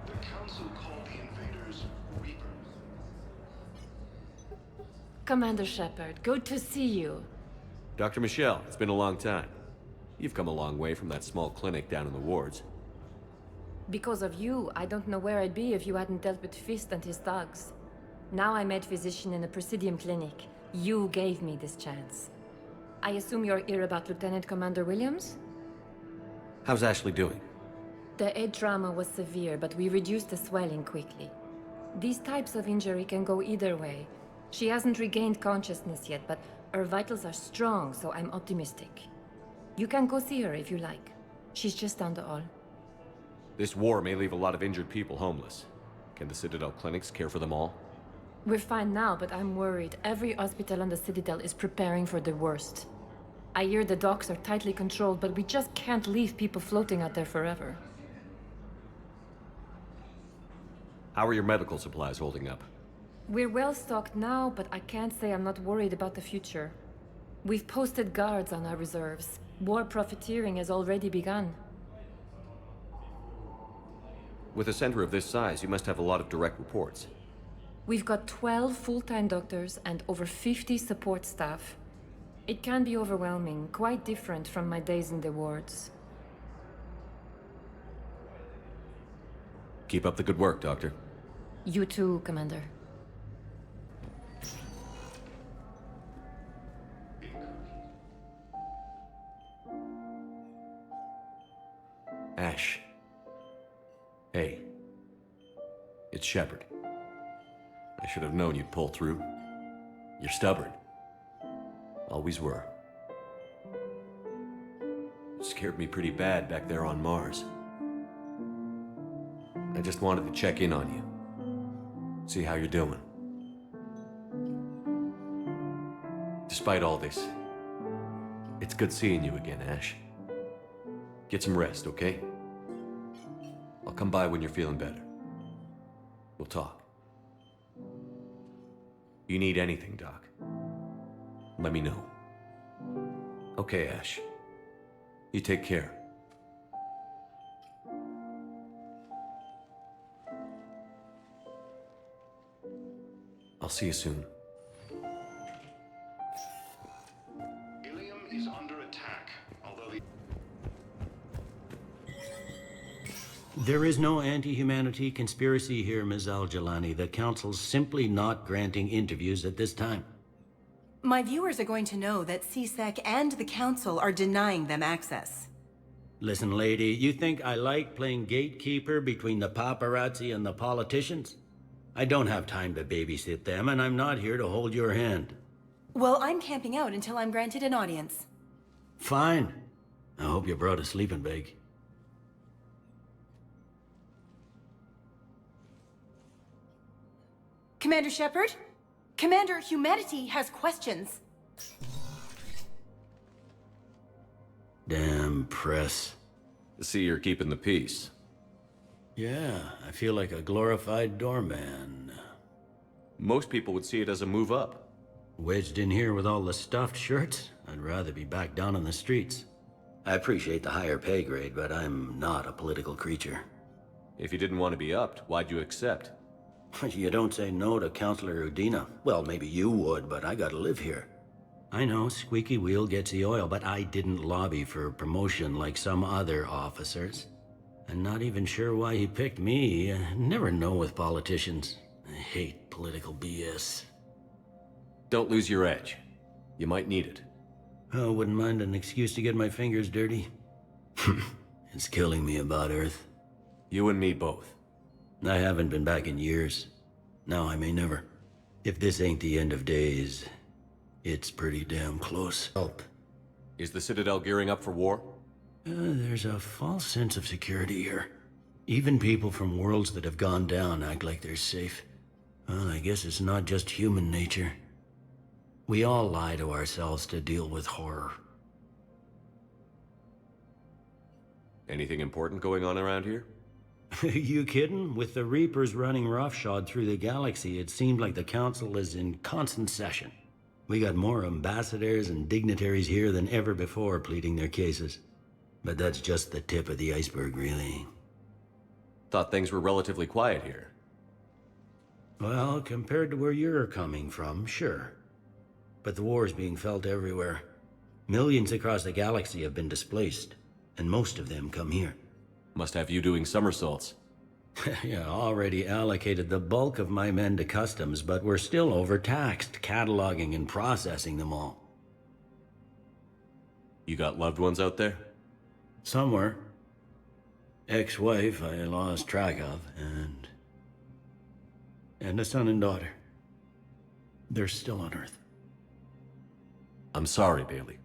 The Council called the invaders Reapers. Commander Shepard, good to see you. Dr. Michelle, it's been a long time. You've come a long way from that small clinic down in the wards. Because of you, I don't know where I'd be if you hadn't dealt with Fist and his thugs. Now I'm head physician in a Presidium clinic. You gave me this chance. I assume you're here about Lieutenant Commander Williams? How's Ashley doing? The head trauma was severe, but we reduced the swelling quickly. These types of injury can go either way. She hasn't regained consciousness yet, but her vitals are strong, so I'm optimistic. You can go see her if you like. She's just down the hall. This war may leave a lot of injured people homeless. Can the Citadel clinics care for them all? We're fine now, but I'm worried. Every hospital on the Citadel is preparing for the worst. I hear the docks are tightly controlled, but we just can't leave people floating out there forever. How are your medical supplies holding up? We're well stocked now, but I can't say I'm not worried about the future. We've posted guards on our reserves. War profiteering has already begun. With a center of this size, you must have a lot of direct reports. We've got 12 full-time doctors and over 50 support staff. It can be overwhelming, quite different from my days in the wards. Keep up the good work, Doctor. You too, Commander. Ash. Hey. It's Shepard. I should have known you'd pull through. You're stubborn. Always were. Scared me pretty bad back there on Mars. I just wanted to check in on you. See how you're doing. Despite all this, it's good seeing you again, Ash. Get some rest, okay? I'll come by when you're feeling better. We'll talk. You need anything, Doc, let me know. Okay, Ash. You take care. I'll see you soon. Ilium is under attack, although the... There is no anti-humanity conspiracy here, Ms. Al-Jalani. The Council's simply not granting interviews at this time. My viewers are going to know that CSEC and the Council are denying them access. Listen, lady, you think I like playing gatekeeper between the paparazzi and the politicians? I don't have time to babysit them, and I'm not here to hold your hand. Well, I'm camping out until I'm granted an audience. Fine. I hope you brought a sleeping bag. Commander Shepard? Commander, humanity has questions. Damn press. See, you're keeping the peace. Yeah, I feel like a glorified doorman. Most people would see it as a move up. Wedged in here with all the stuffed shirts? I'd rather be back down on the streets. I appreciate the higher pay grade, but I'm not a political creature. If you didn't want to be upped, why'd you accept? You don't say no to Counselor Udina. Well, maybe you would, but I gotta live here. I know, squeaky wheel gets the oil, but I didn't lobby for promotion like some other officers. I'm not even sure why he picked me. I never know with politicians. I hate political BS. Don't lose your edge. You might need it. Oh, wouldn't mind an excuse to get my fingers dirty. It's killing me about Earth. You and me both. I haven't been back in years. Now I may never. If this ain't the end of days, it's pretty damn close. Help. Is the Citadel gearing up for war? There's a false sense of security here. Even people from worlds that have gone down act like they're safe. Well, I guess it's not just human nature. We all lie to ourselves to deal with horror. Anything important going on around here? You kidding? With the Reapers running roughshod through the galaxy, it seemed like the Council is in constant session. We got more ambassadors and dignitaries here than ever before pleading their cases. But that's just the tip of the iceberg, really. Thought things were relatively quiet here. Well, compared to where you're coming from, sure. But the war's being felt everywhere. Millions across the galaxy have been displaced, and most of them come here. Must have you doing somersaults. Yeah, already allocated the bulk of my men to customs, but we're still overtaxed, cataloging and processing them all. You got loved ones out there? Somewhere. Ex-wife I lost track of, and a son and daughter. They're still on Earth. I'm sorry, Bailey.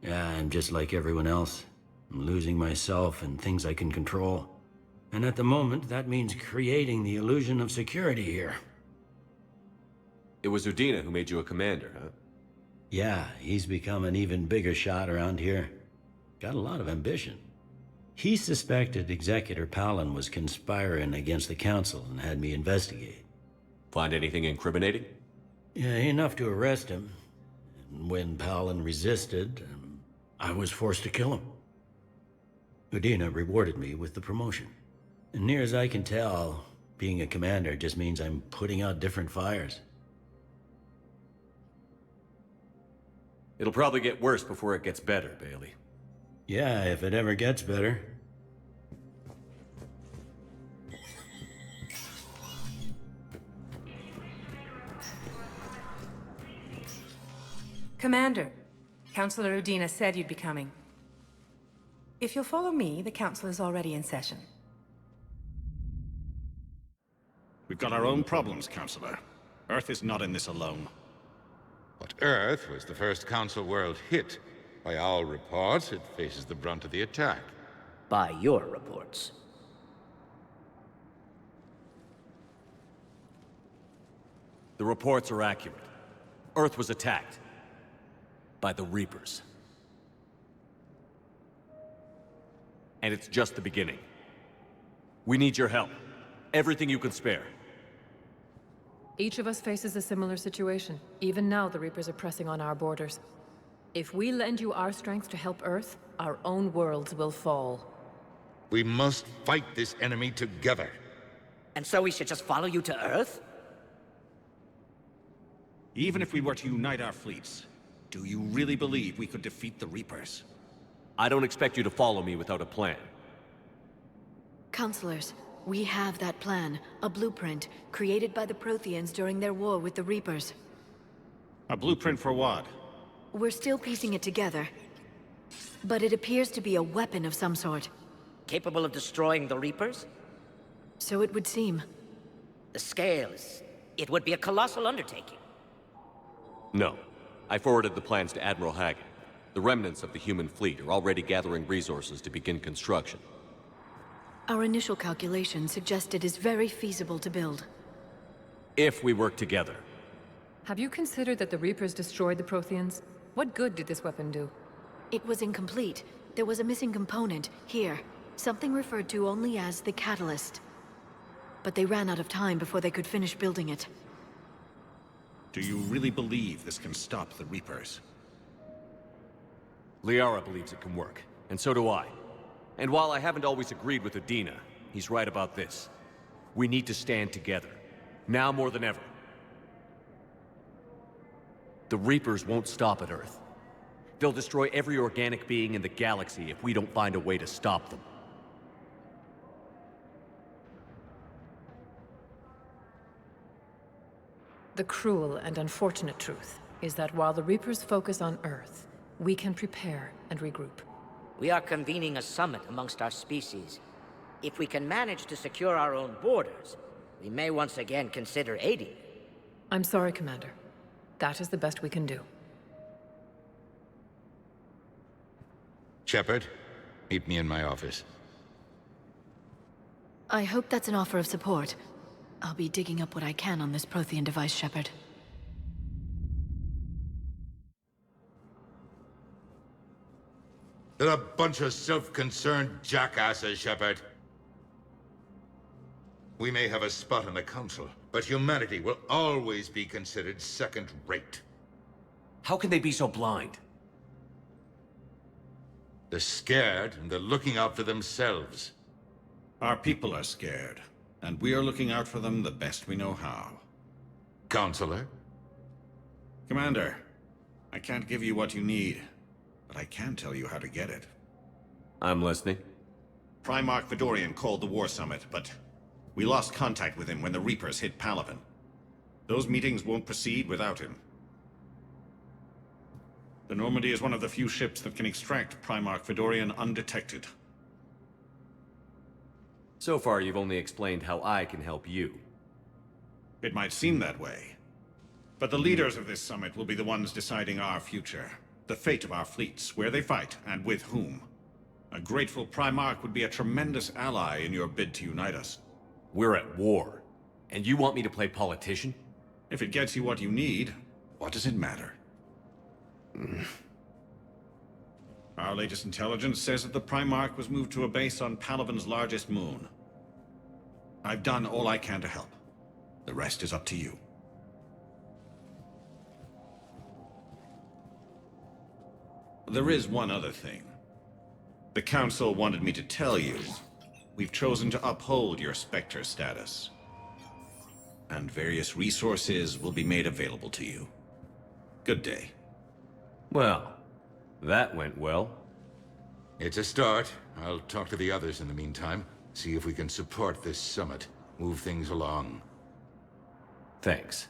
Yeah, I'm just like everyone else. I'm losing myself and things I can control. And at the moment, that means creating the illusion of security here. It was Udina who made you a commander, huh? Yeah, he's become an even bigger shot around here. Got a lot of ambition. He suspected Executor Palin was conspiring against the Council and had me investigate. Find anything incriminating? Yeah, enough to arrest him. And when Palin resisted, I was forced to kill him. Udina rewarded me with the promotion. And near as I can tell, being a commander just means I'm putting out different fires. It'll probably get worse before it gets better, Bailey. Yeah, if it ever gets better. Commander, Counselor Udina said you'd be coming. If you'll follow me, the council is already in session. We've got our own problems, Counselor. Earth is not in this alone. But Earth was the first Council world hit. By all reports, it faces the brunt of the attack. By your reports. The reports are accurate. Earth was attacked. By the Reapers. And it's just the beginning. We need your help. Everything you can spare. Each of us faces a similar situation. Even now, the Reapers are pressing on our borders. If we lend you our strength to help Earth, our own worlds will fall. We must fight this enemy together. And so we should just follow you to Earth? Even if we were to unite our fleets, do you really believe we could defeat the Reapers? I don't expect you to follow me without a plan. Counselors, we have that plan. A blueprint, created by the Protheans during their war with the Reapers. A blueprint for what? We're still piecing it together. But it appears to be a weapon of some sort. Capable of destroying the Reapers? So it would seem. The scales. It would be a colossal undertaking. No. I forwarded the plans to Admiral Hagen. The remnants of the human fleet are already gathering resources to begin construction. Our initial calculations suggest it is very feasible to build. If we work together. Have you considered that the Reapers destroyed the Protheans? What good did this weapon do? It was incomplete. There was a missing component, here. Something referred to only as the catalyst. But they ran out of time before they could finish building it. Do you really believe this can stop the Reapers? Liara believes it can work, and so do I. And while I haven't always agreed with Udina, he's right about this. We need to stand together. Now more than ever. The Reapers won't stop at Earth. They'll destroy every organic being in the galaxy if we don't find a way to stop them. The cruel and unfortunate truth is that while the Reapers focus on Earth, we can prepare and regroup. We are convening a summit amongst our species. If we can manage to secure our own borders, we may once again consider aiding. I'm sorry, Commander. That is the best we can do. Shepard, meet me in my office. I hope that's an offer of support. I'll be digging up what I can on this Prothean device, Shepard. They're a bunch of self-concerned jackasses, Shepard. We may have a spot on the Council, but humanity will always be considered second-rate. How can they be so blind? They're scared, and they're looking out for themselves. Our people are scared, and we are looking out for them the best we know how. Counselor? Commander, I can't give you what you need, but I can tell you how to get it. I'm listening. Primarch Fedorian called the War Summit, but we lost contact with him when the Reapers hit Palaven. Those meetings won't proceed without him. The Normandy is one of the few ships that can extract Primarch Fedorian undetected. So far, you've only explained how I can help you. It might seem that way. But the leaders of this summit will be the ones deciding our future. The fate of our fleets, where they fight, and with whom. A grateful Primarch would be a tremendous ally in your bid to unite us. We're at war. And you want me to play politician? If it gets you what you need, what does it matter? Our latest intelligence says that the Primarch was moved to a base on Palaven's largest moon. I've done all I can to help. The rest is up to you. There is one other thing. The Council wanted me to tell you, we've chosen to uphold your Spectre status. And various resources will be made available to you. Good day. Well, that went well. It's a start. I'll talk to the others in the meantime. See if we can support this summit. Move things along. Thanks.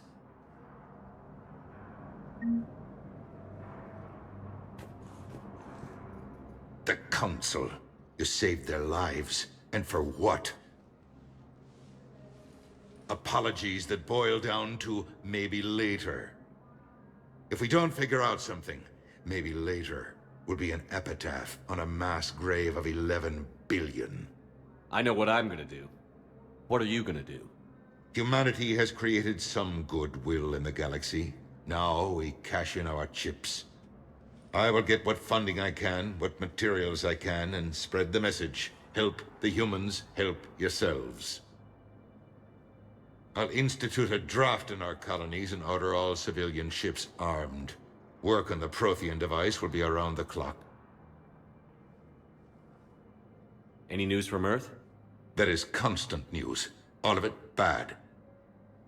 The Council. You saved their lives. And for what? Apologies that boil down to maybe later. If we don't figure out something, maybe later will be an epitaph on a mass grave of 11 billion. I know what I'm gonna do. What are you gonna do? Humanity has created some goodwill in the galaxy. Now we cash in our chips. I will get what funding I can, what materials I can, and spread the message. Help the humans, help yourselves. I'll institute a draft in our colonies and order all civilian ships armed. Work on the Prothean device will be around the clock. Any news from Earth? There is constant news. All of it bad.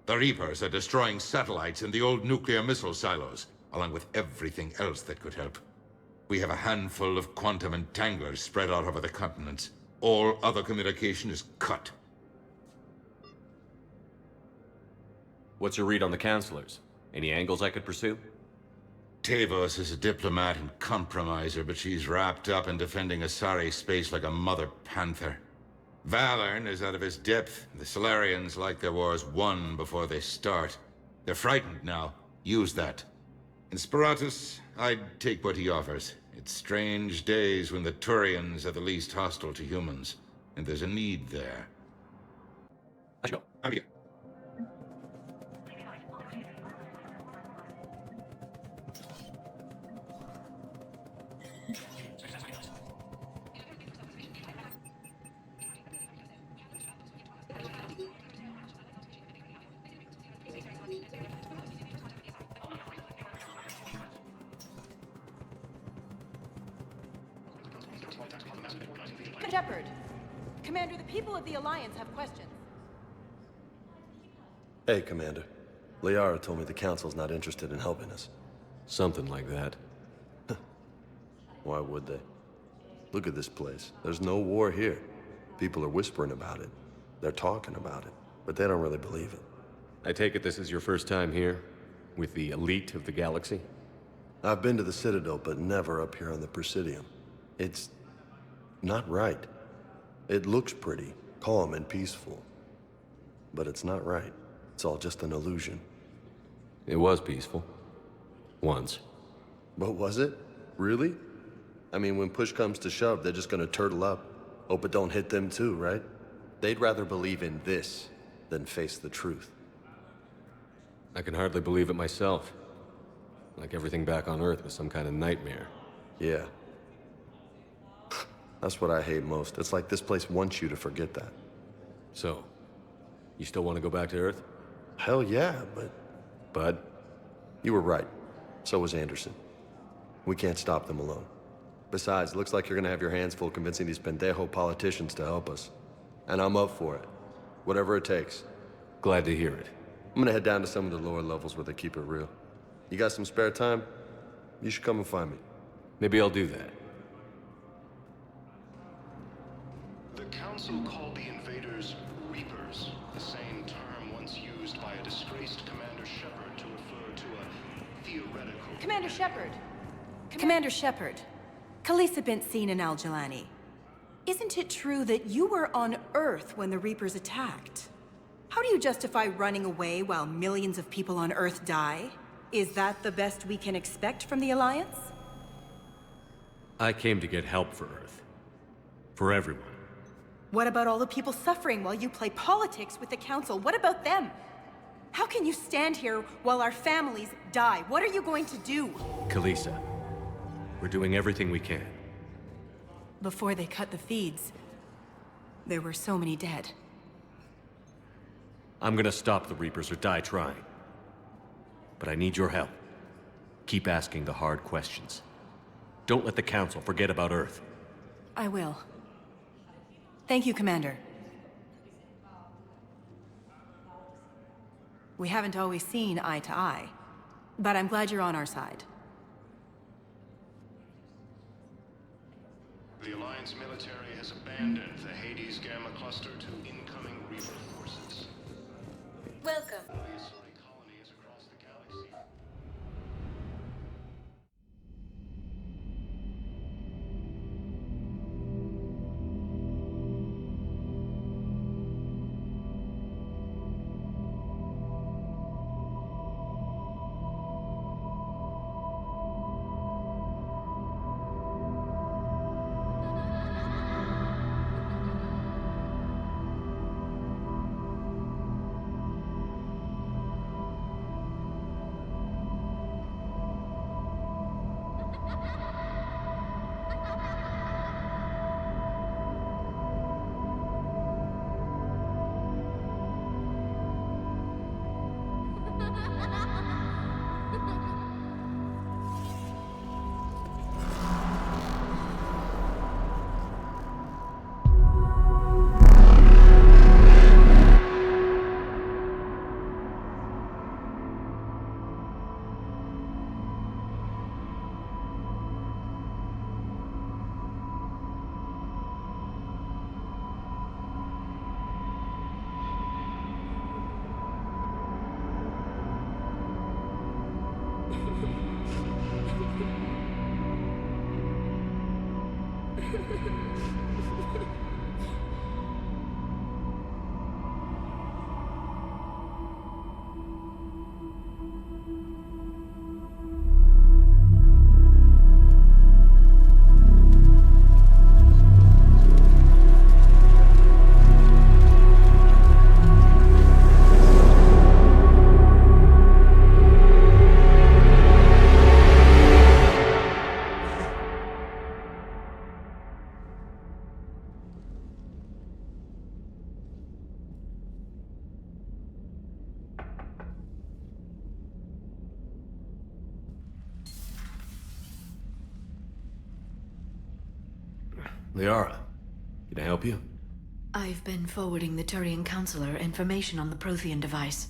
The Reapers are destroying satellites in the old nuclear missile silos, along with everything else that could help. We have a handful of quantum entanglers spread out over the continents. All other communication is cut. What's your read on the counselors? Any angles I could pursue? Tavos is a diplomat and compromiser, but she's wrapped up in defending Asari space like a mother panther. Valern is out of his depth. The Solarians like their wars won before they start. They're frightened now. Use that. In Sparatus, I'd take what he offers. It's strange days when the Turians are the least hostile to humans. And there's a need there. Let's go. I'm here. Shepard! Commander, the people of the Alliance have questions. Hey, Commander. Liara told me the Council's not interested in helping us. Something like that. Why would they? Look at this place. There's no war here. People are whispering about it. They're talking about it, but they don't really believe it. I take it this is your first time here? With the elite of the galaxy? I've been to the Citadel, but never up here on the Presidium. It's not right. It looks pretty, calm and peaceful. But it's not right. It's all just an illusion. It was peaceful. Once. But was it? Really? I mean, when push comes to shove, they're just gonna turtle up. Hope it don't hit them too, right? They'd rather believe in this than face the truth. I can hardly believe it myself. Like everything back on Earth was some kind of nightmare. Yeah. That's what I hate most. It's like this place wants you to forget that. So, you still want to go back to Earth? Hell yeah, but... Bud? You were right. So was Anderson. We can't stop them alone. Besides, looks like you're gonna have your hands full convincing these pendejo politicians to help us. And I'm up for it. Whatever it takes. Glad to hear it. I'm gonna head down to some of the lower levels where they keep it real. You got some spare time? You should come and find me. Maybe I'll do that. The Council called the invaders Reapers, the same term once used by a disgraced Commander Shepard to refer to a theoretical... Commander Shepard! Commander Shepard, Khalisah bint Sin and Al-Jalani. Isn't it true that you were on Earth when the Reapers attacked? How do you justify running away while millions of people on Earth die? Is that the best we can expect from the Alliance? I came to get help for Earth. For everyone. What about all the people suffering while you play politics with the Council? What about them? How can you stand here while our families die? What are you going to do? Khalisah, we're doing everything we can. Before they cut the feeds, there were so many dead. I'm gonna stop the Reapers or die trying. But I need your help. Keep asking the hard questions. Don't let the Council forget about Earth. I will. Thank you, Commander. We haven't always seen eye to eye, but I'm glad you're on our side. The Alliance military has abandoned the Hades Gamma cluster to incoming Reaper forces. Welcome. Liara, can I help you? I've been forwarding the Turian Counselor information on the Prothean device.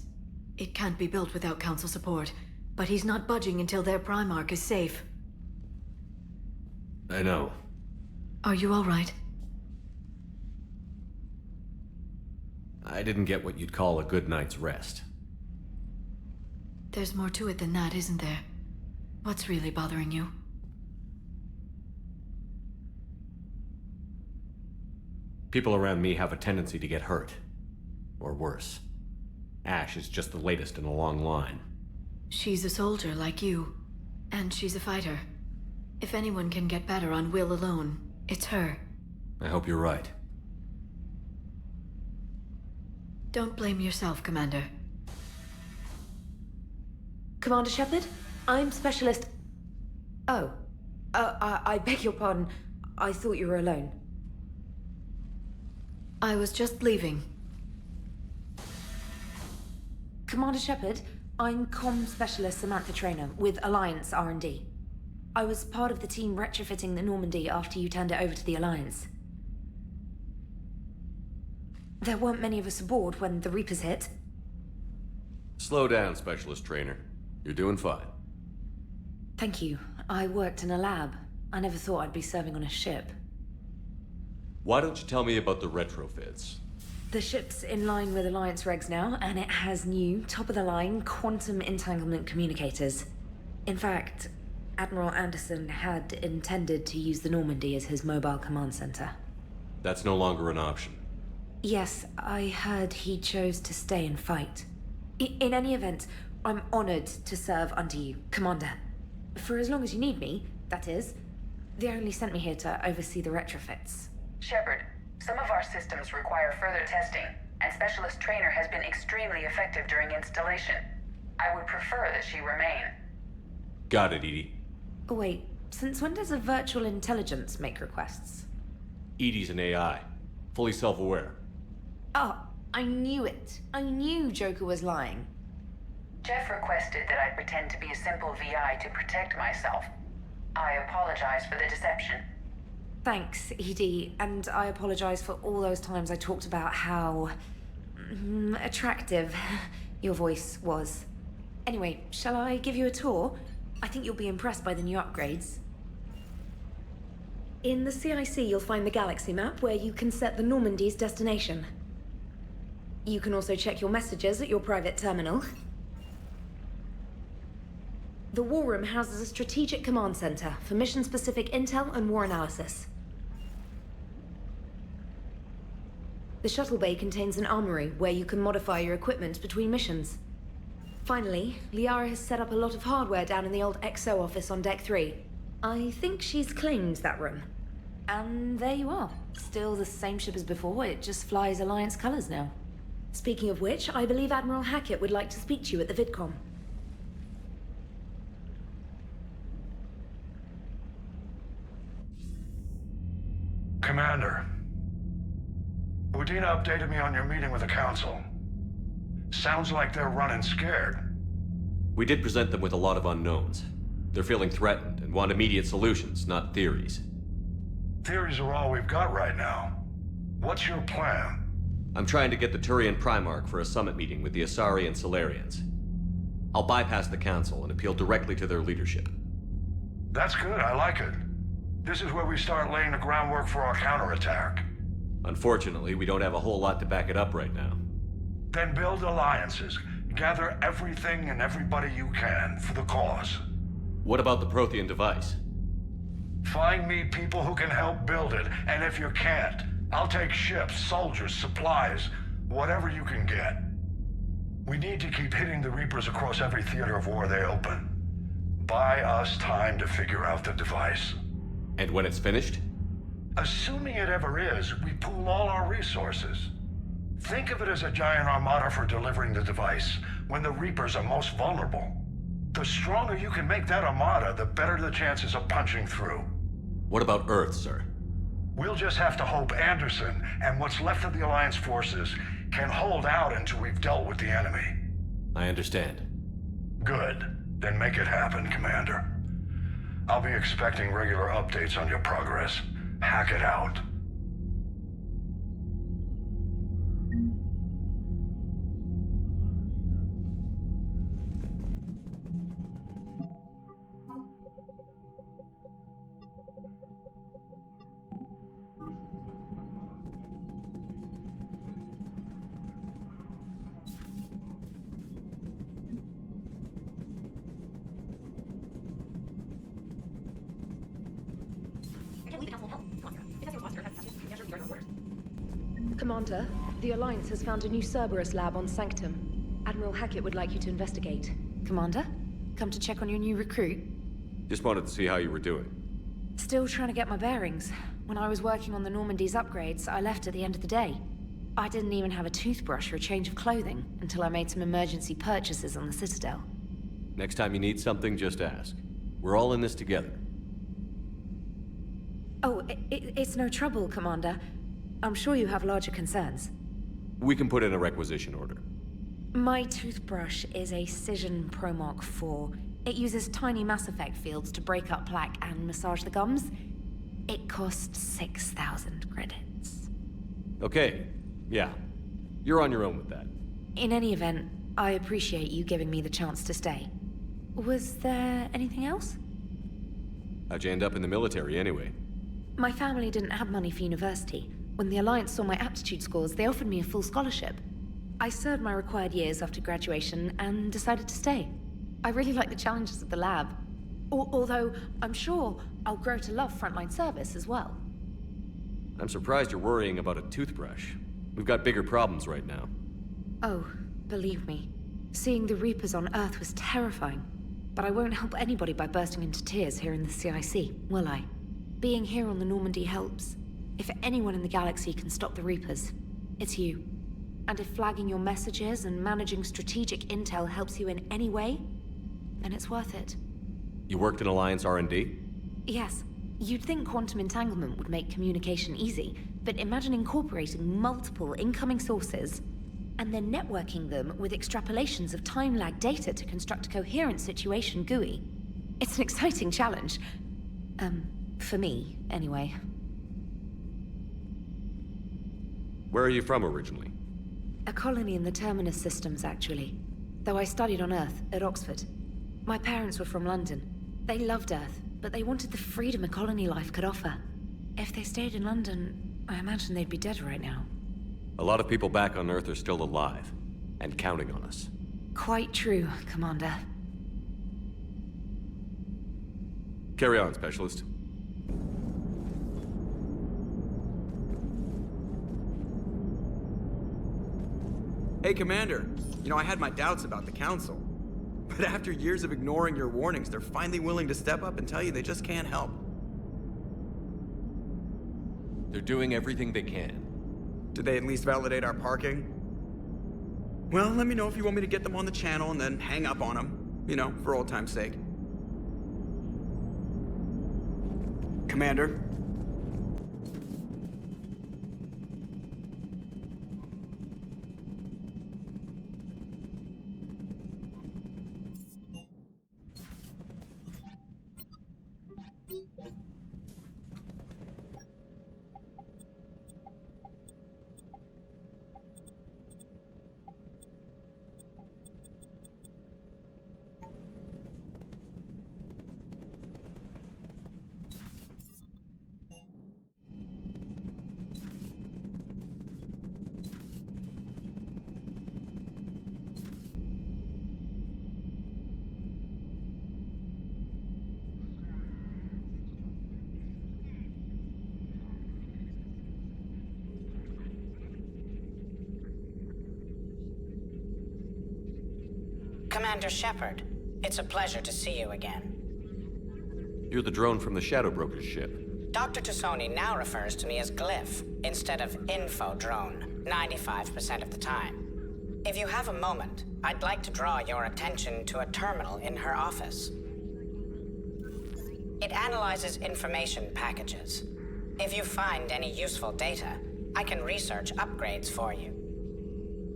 It can't be built without Council support, but he's not budging until their Primarch is safe. I know. Are you all right? I didn't get what you'd call a good night's rest. There's more to it than that, isn't there? What's really bothering you? People around me have a tendency to get hurt. Or worse. Ash is just the latest in a long line. She's a soldier like you. And she's a fighter. If anyone can get better on will alone, it's her. I hope you're right. Don't blame yourself, Commander. Commander Shepard, I'm Specialist... Oh. I beg your pardon. I thought you were alone. I was just leaving. Commander Shepard, I'm Comm Specialist Samantha Traynor with Alliance R&D. I was part of the team retrofitting the Normandy after you turned it over to the Alliance. There weren't many of us aboard when the Reapers hit. Slow down, Specialist Trainer. You're doing fine. Thank you. I worked in a lab. I never thought I'd be serving on a ship. Why don't you tell me about the retrofits? The ship's in line with Alliance regs now, and it has new, top-of-the-line, quantum entanglement communicators. In fact, Admiral Anderson had intended to use the Normandy as his mobile command center. That's no longer an option. Yes, I heard he chose to stay and fight. In any event, I'm honored to serve under you, Commander. For as long as you need me, that is. They only sent me here to oversee the retrofits. Shepard, some of our systems require further testing, and Specialist Trainer has been extremely effective during installation. I would prefer that she remain. Got it, Edie. Oh, wait, since when does a virtual intelligence make requests? Edie's an AI. Fully self-aware. Oh, I knew it. I knew Joker was lying. Jeff requested that I pretend to be a simple VI to protect myself. I apologize for the deception. Thanks, Edie, and I apologize for all those times I talked about how... attractive your voice was. Anyway, shall I give you a tour? I think you'll be impressed by the new upgrades. In the CIC, you'll find the galaxy map where you can set the Normandy's destination. You can also check your messages at your private terminal. The War Room houses a strategic command center for mission-specific intel and war analysis. The shuttle bay contains an armory where you can modify your equipment between missions. Finally, Liara has set up a lot of hardware down in the old XO office on Deck 3. I think she's claimed that room. And there you are. Still the same ship as before, it just flies Alliance colors now. Speaking of which, I believe Admiral Hackett would like to speak to you at the VidCom. Commander, Udina updated me on your meeting with the Council. Sounds like they're running scared. We did present them with a lot of unknowns. They're feeling threatened and want immediate solutions, not theories. Theories are all we've got right now. What's your plan? I'm trying to get the Turian Primarch for a summit meeting with the Asari and Solarians. I'll bypass the Council and appeal directly to their leadership. That's good, I like it. This is where we start laying the groundwork for our counterattack. Unfortunately, we don't have a whole lot to back it up right now. Then build alliances. Gather everything and everybody you can for the cause. What about the Prothean device? Find me people who can help build it, and if you can't, I'll take ships, soldiers, supplies, whatever you can get. We need to keep hitting the Reapers across every theater of war they open. Buy us time to figure out the device. And when it's finished? Assuming it ever is, we pool all our resources. Think of it as a giant armada for delivering the device, when the Reapers are most vulnerable. The stronger you can make that armada, the better the chances of punching through. What about Earth, sir? We'll just have to hope Anderson and what's left of the Alliance forces can hold out until we've dealt with the enemy. I understand. Good. Then make it happen, Commander. I'll be expecting regular updates on your progress. hack it out. Commander, the Alliance has found a new Cerberus lab on Sanctum. Admiral Hackett would like you to investigate. Commander, come to check on your new recruit. Just wanted to see how you were doing. Still trying to get my bearings. When I was working on the Normandy's upgrades, I left at the end of the day. I didn't even have a toothbrush or a change of clothing until I made some emergency purchases on the Citadel. Next time you need something, just ask. We're all in this together. Oh, it's no trouble, Commander. I'm sure you have larger concerns. We can put in a requisition order. My toothbrush is a Cision Pro Mark IV. It uses tiny Mass Effect fields to break up plaque and massage the gums. It costs 6,000 credits. Okay, yeah. You're on your own with that. In any event, I appreciate you giving me the chance to stay. Was there anything else? How'd you end up in the military anyway? My family didn't have money for university. When the Alliance saw my aptitude scores, they offered me a full scholarship. I served my required years after graduation and decided to stay. I really like the challenges of the lab. Although, I'm sure I'll grow to love frontline service as well. I'm surprised you're worrying about a toothbrush. We've got bigger problems right now. Oh, believe me. Seeing the Reapers on Earth was terrifying. But I won't help anybody by bursting into tears here in the CIC, will I? Being here on the Normandy helps. If anyone in the galaxy can stop the Reapers, it's you. And if flagging your messages and managing strategic intel helps you in any way, then it's worth it. You worked in Alliance R&D? Yes. You'd think quantum entanglement would make communication easy, but imagine incorporating multiple incoming sources and then networking them with extrapolations of time-lag data to construct a coherent situation GUI. It's an exciting challenge. For me, anyway. Where are you from originally? A colony in the Terminus systems, actually. Though I studied on Earth, at Oxford. My parents were from London. They loved Earth, but they wanted the freedom a colony life could offer. If they stayed in London, I imagine they'd be dead right now. A lot of people back on Earth are still alive, and counting on us. Quite true, Commander. Carry on, Specialist. Hey, Commander. You know, I had my doubts about the Council. But after years of ignoring your warnings, they're finally willing to step up and tell you they just can't help. They're doing everything they can. Did they at least validate our parking? Well, let me know if you want me to get them on the channel and then hang up on them. You know, for old time's sake. Commander? Commander Shepard, it's a pleasure to see you again. You're the drone from the Shadow Broker's ship. Dr. Tassoni now refers to me as Glyph instead of Info Drone, 95% of the time. If you have a moment, I'd like to draw your attention to a terminal in her office. It analyzes information packages. If you find any useful data, I can research upgrades for you.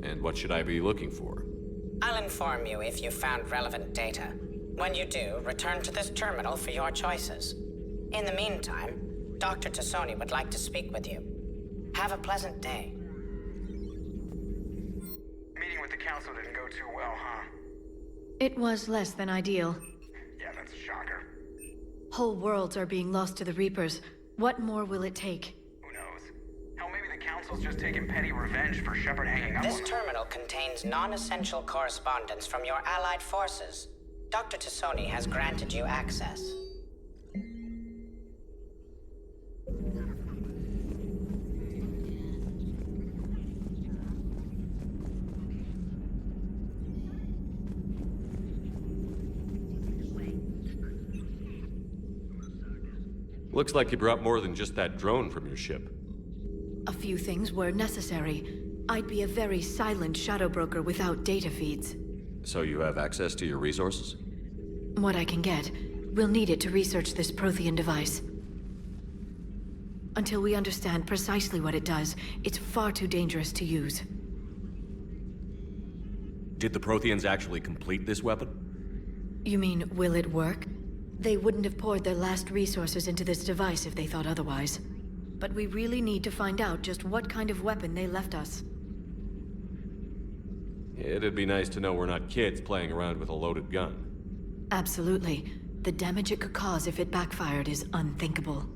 And what should I be looking for? I'll inform you if you found relevant data. When you do, return to this terminal for your choices. In the meantime, Dr. Tassoni would like to speak with you. Have a pleasant day. Meeting with the council didn't go too well, huh? It was less than ideal. Yeah, that's a shocker. Whole worlds are being lost to the Reapers. What more will it take? Who knows? Hell, maybe the council's just taking petty revenge for Shepard hanging up This on them. terminal contains non-essential correspondence from your allied forces. Dr. Tassoni has granted you access. Looks like you brought more than just that drone from your ship. A few things were necessary. I'd be a very silent shadow broker without data feeds. So you have access to your resources? What I can get. We'll need it to research this Prothean device. Until we understand precisely what it does, it's far too dangerous to use. Did the Protheans actually complete this weapon? You mean, will it work? They wouldn't have poured their last resources into this device if they thought otherwise. But we really need to find out just what kind of weapon they left us. It'd be nice to know we're not kids playing around with a loaded gun. Absolutely. The damage it could cause if it backfired is unthinkable.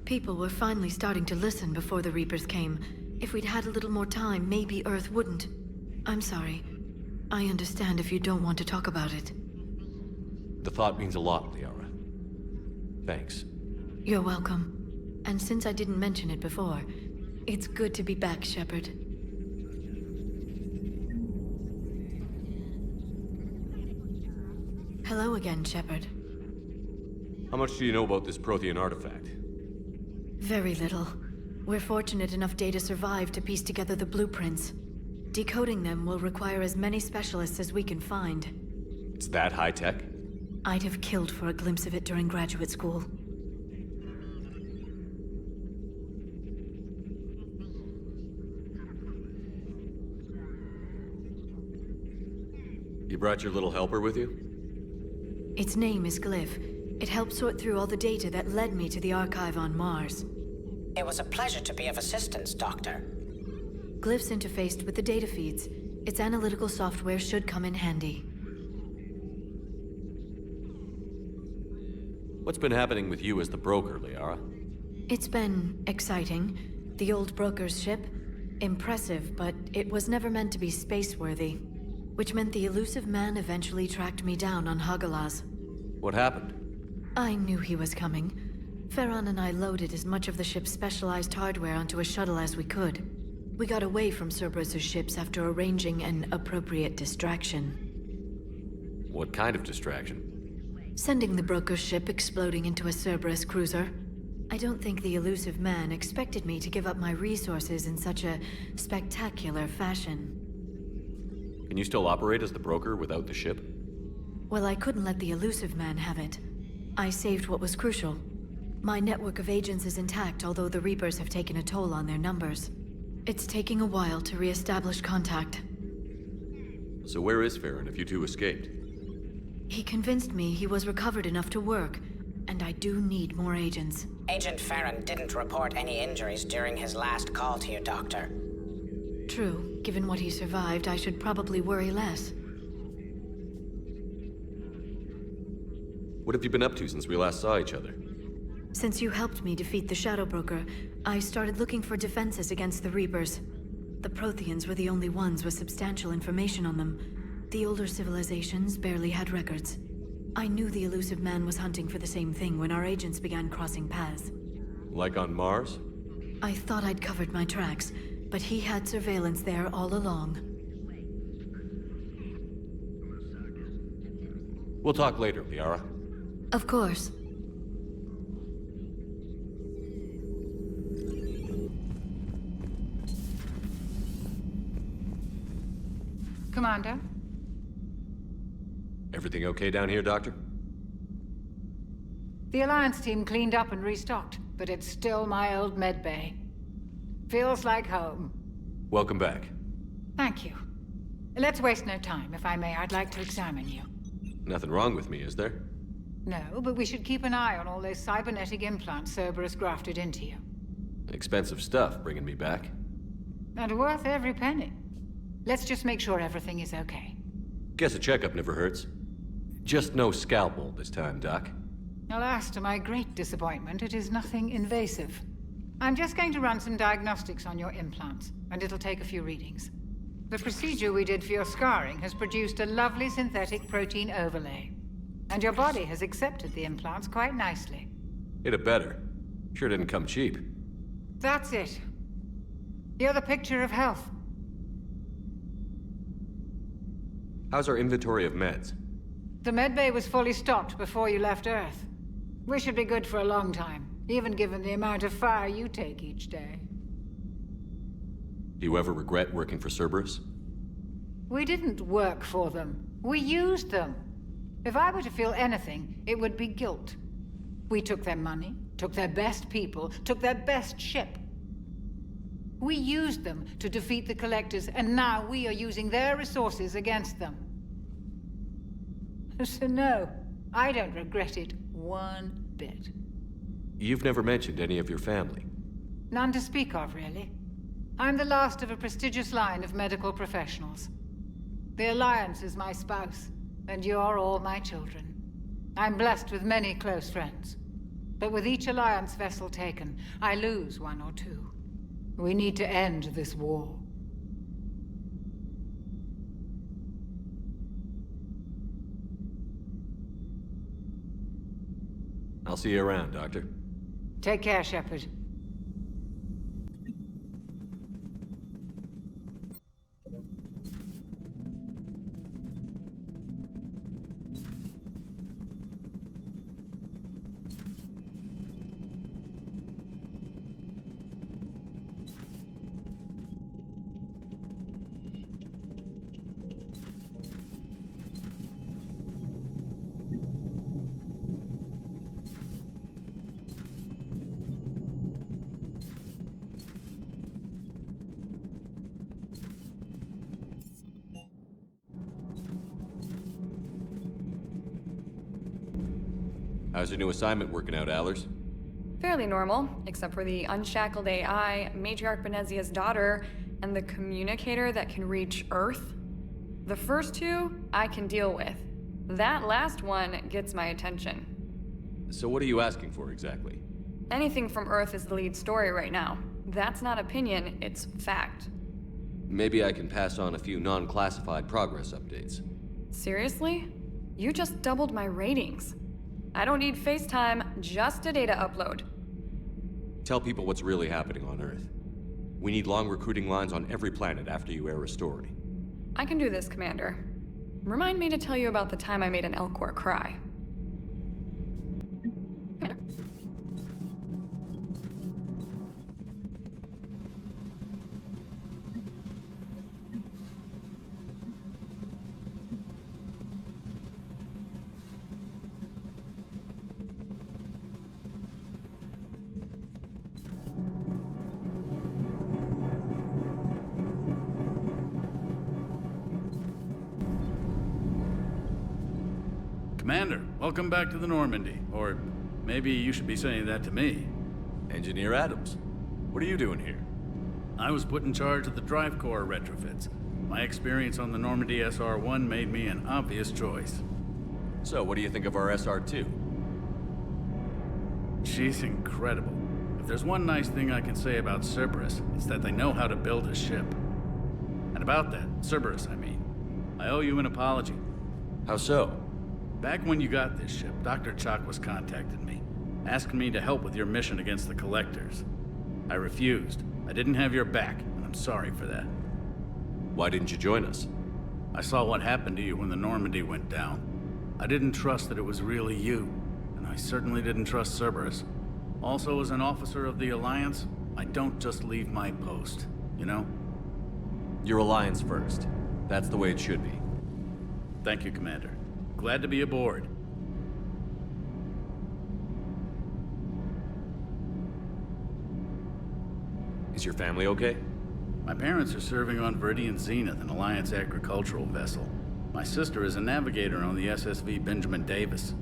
People were finally starting to listen before the Reapers came. If we'd had a little more time, maybe Earth wouldn't. I'm sorry. I understand if you don't want to talk about it. The thought means a lot, Liara. Thanks. You're welcome. And since I didn't mention it before, it's good to be back, Shepard. Hello again, Shepard. How much do you know about this Prothean artifact? Very little. We're fortunate enough Data survived to piece together the blueprints. Decoding them will require as many specialists as we can find. It's that high-tech? I'd have killed for a glimpse of it during graduate school. You brought your little helper with you? Its name is Glyph. It helped sort through all the data that led me to the archive on Mars. It was a pleasure to be of assistance, Doctor. Glyph's interfaced with the data feeds. Its analytical software should come in handy. What's been happening with you as the broker, Liara? It's been exciting. The old broker's ship? Impressive, but it was never meant to be space-worthy. Which meant the elusive man eventually tracked me down on Hagalaz. What happened? I knew he was coming. Farron and I loaded as much of the ship's specialized hardware onto a shuttle as we could. We got away from Cerberus' ships after arranging an appropriate distraction. What kind of distraction? Sending the broker's ship exploding into a Cerberus cruiser. I don't think the elusive man expected me to give up my resources in such a spectacular fashion. Can you still operate as the broker without the ship? Well, I couldn't let the elusive man have it. I saved what was crucial. My network of agents is intact, although the Reapers have taken a toll on their numbers. It's taking a while to re-establish contact. So where is Farron if you two escaped? He convinced me he was recovered enough to work, and I do need more agents. Agent Farron didn't report any injuries during his last call to you, Doctor. True. Given what he survived, I should probably worry less. What have you been up to since we last saw each other? Since you helped me defeat the Shadow Broker, I started looking for defenses against the Reapers. The Protheans were the only ones with substantial information on them. The older civilizations barely had records. I knew the elusive man was hunting for the same thing when our agents began crossing paths. Like on Mars? I thought I'd covered my tracks, but he had surveillance there all along. We'll talk later, Liara. Of course. Commander? Everything okay down here, Doctor? The Alliance team cleaned up and restocked, but it's still my old medbay. Feels like home. Welcome back. Thank you. Let's waste no time. If I may, I'd like to examine you. Nothing wrong with me, is there? No, but we should keep an eye on all those cybernetic implants Cerberus grafted into you. Expensive stuff bringing me back. And worth every penny. Let's just make sure everything is okay. Guess a checkup never hurts. Just no scalpel this time, Doc. Alas, to my great disappointment, it is nothing invasive. I'm just going to run some diagnostics on your implants, and it'll take a few readings. The procedure we did for your scarring has produced a lovely synthetic protein overlay. And your body has accepted the implants quite nicely. Hit it better. Sure didn't come cheap. That's it. You're the picture of health. How's our inventory of meds? The medbay was fully stocked before you left Earth. We should be good for a long time, even given the amount of fire you take each day. Do you ever regret working for Cerberus? We didn't work for them. We used them. If I were to feel anything, it would be guilt. We took their money, took their best people, took their best ship. We used them to defeat the Collectors, and now we are using their resources against them. So no, I don't regret it one bit. You've never mentioned any of your family. None to speak of, really. I'm the last of a prestigious line of medical professionals. The Alliance is my spouse, and you're all my children. I'm blessed with many close friends. But with each Alliance vessel taken, I lose one or two. We need to end this war. I'll see you around, Doctor. Take care, Shepard. How's your new assignment working out, Allers? Fairly normal, except for the unshackled AI, Matriarch Benezia's daughter, and the communicator that can reach Earth. The first two, I can deal with. That last one gets my attention. So what are you asking for exactly? Anything from Earth is the lead story right now. That's not opinion, it's fact. Maybe I can pass on a few non-classified progress updates. Seriously? You just doubled my ratings. I don't need FaceTime, just a data upload. Tell people what's really happening on Earth. We need long recruiting lines on every planet after you air a story. I can do this, Commander. Remind me to tell you about the time I made an Elcor cry. Commander, welcome back to the Normandy. Or maybe you should be saying that to me. Engineer Adams, what are you doing here? I was put in charge of the drive core retrofits. My experience on the Normandy SR-1 made me an obvious choice. So, what do you think of our SR-2? She's incredible. If there's one nice thing I can say about Cerberus, it's that they know how to build a ship. And about that, Cerberus, I mean, I owe you an apology. How so? Back when you got this ship, Dr. Chakwas contacted me, asking me to help with your mission against the Collectors. I refused. I didn't have your back, and I'm sorry for that. Why didn't you join us? I saw what happened to you when the Normandy went down. I didn't trust that it was really you, and I certainly didn't trust Cerberus. Also, as an officer of the Alliance, I don't just leave my post, you know? Your Alliance first. That's the way it should be. Thank you, Commander. Glad to be aboard. Is your family okay? My parents are serving on Viridian Zenith, an Alliance agricultural vessel. My sister is a navigator on the SSV Benjamin Davis.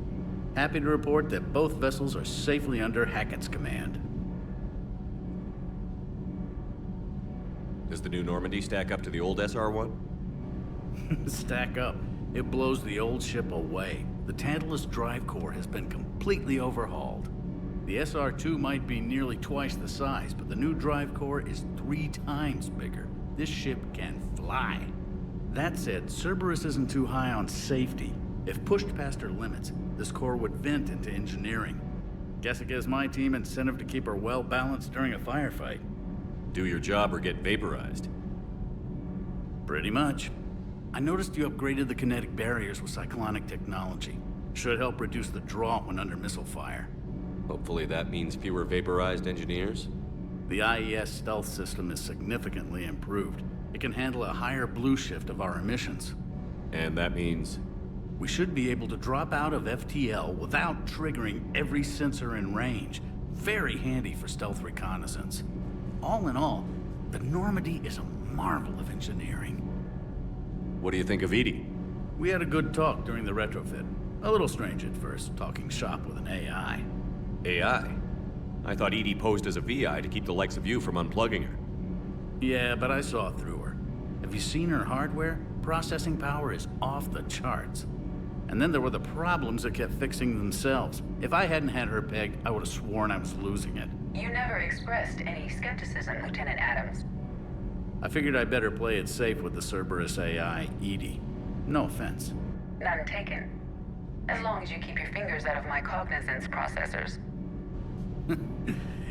Happy to report that both vessels are safely under Hackett's command. Does the new Normandy stack up to the old SR-1? Stack up. It blows the old ship away. The Tantalus drive core has been completely overhauled. The SR-2 might be nearly twice the size, but the new drive core is 3 times bigger. This ship can fly. That said, Cerberus isn't too high on safety. If pushed past her limits, this core would vent into engineering. Guess it gives my team incentive to keep her well balanced during a firefight. Do your job or get vaporized. Pretty much. I noticed you upgraded the kinetic barriers with cyclonic technology. Should help reduce the draw when under missile fire. Hopefully that means fewer vaporized engineers? The IES stealth system is significantly improved. It can handle a higher blue shift of our emissions. And that means? We should be able to drop out of FTL without triggering every sensor in range. Very handy for stealth reconnaissance. All in all, the Normandy is a marvel of engineering. What do you think of Edie? We had a good talk during the retrofit. A little strange at first, talking shop with an AI. AI? I thought Edie posed as a VI to keep the likes of you from unplugging her. Yeah, but I saw through her. Have you seen her hardware? Processing power is off the charts. And then there were the problems that kept fixing themselves. If I hadn't had her pegged, I would have sworn I was losing it. You never expressed any skepticism, Lieutenant Adams. I figured I'd better play it safe with the Cerberus AI, Edie. No offense. None taken. As long as you keep your fingers out of my cognizance processors.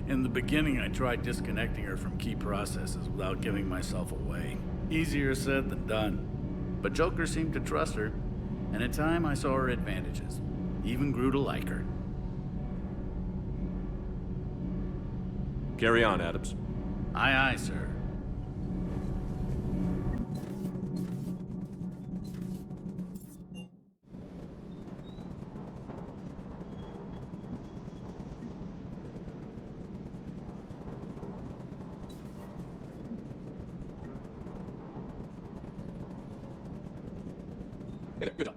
In the beginning, I tried disconnecting her from key processes without giving myself away. Easier said than done. But Joker seemed to trust her, and in time I saw her advantages. Even grew to like her. Carry on, Adams. Aye, aye, sir. Good job.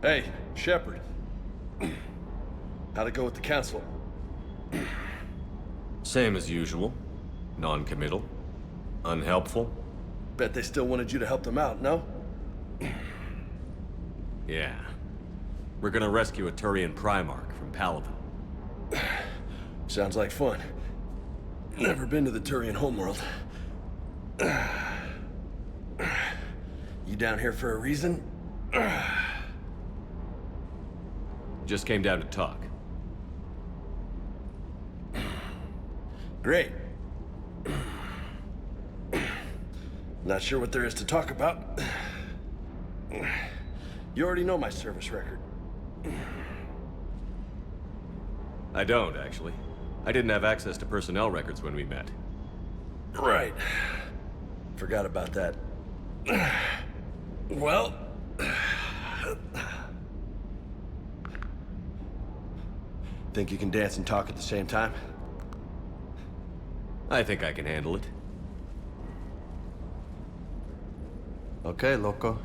Hey, Shepard. How'd it go with the council? Same as usual. Non-committal. Unhelpful. Bet they still wanted you to help them out, no? Yeah. We're gonna rescue a Turian Primarch from Paladin. Sounds like fun. Never been to the Turian homeworld. You down here for a reason? Just came down to talk. Great. Not sure what there is to talk about. You already know my service record. I don't, actually. I didn't have access to personnel records when we met. Right. Forgot about that. Well... Think you can dance and talk at the same time? I think I can handle it. Okay, loco.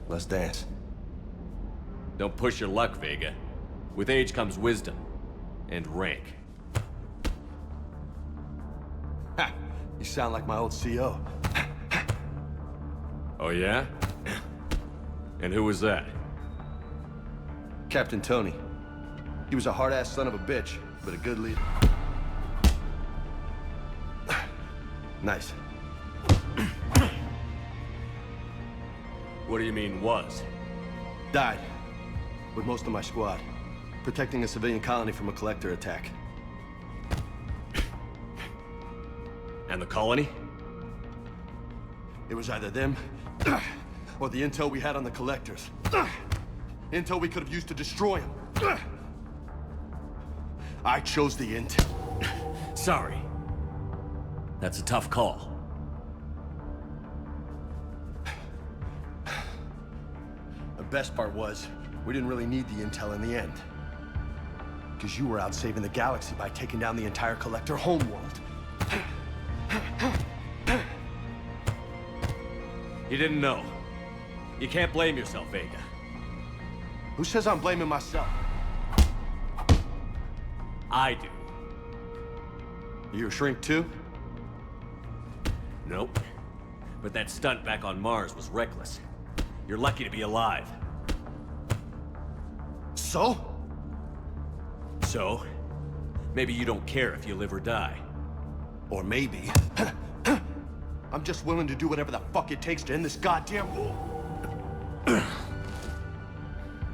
Let's dance. Don't push your luck, Vega. With age comes wisdom. And rank. Ha! You sound like my old CO. Oh yeah? And who was that? Captain Tony. He was a hard-ass son of a bitch, but a good leader. Nice. What do you mean, was? Died. With most of my squad. Protecting a civilian colony from a collector attack. And the colony? It was either them, or the intel we had on the collectors. Intel we could have used to destroy them. I chose the intel. Sorry. That's a tough call. The best part was, We didn't really need the intel in the end. Because you were out saving the galaxy by taking down the entire Collector homeworld. You didn't know. You can't blame yourself, Vega. Who says I'm blaming myself? I do. You a shrink too? Nope. But that stunt back on Mars was reckless. You're lucky to be alive. So? So? Maybe you don't care if you live or die. Or maybe... I'm just willing to do whatever the fuck it takes to end this goddamn war.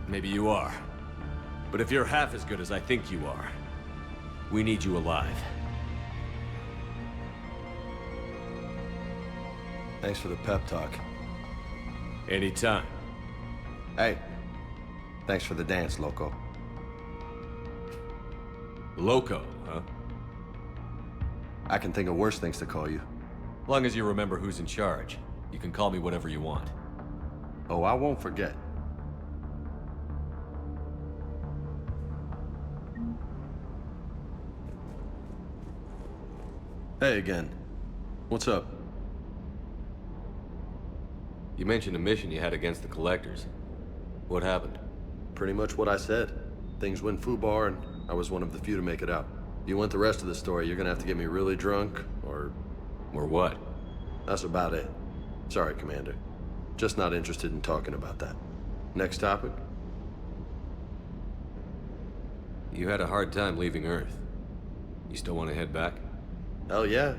Maybe you are. But if you're half as good as I think you are, we need you alive. Thanks for the pep talk. Anytime. Hey, thanks for the dance, Loco. Loco, huh? I can think of worse things to call you. As long as you remember who's in charge, you can call me whatever you want. Oh, I won't forget. Hey again. What's up? You mentioned a mission you had against the Collectors. What happened? Pretty much what I said. Things went foobar, and I was one of the few to make it out. If you want the rest of the story, you're gonna have to get me really drunk, or... Or what? That's about it. Sorry, Commander. Just not interested in talking about that. Next topic? You had a hard time leaving Earth. You still want to head back? Hell yeah.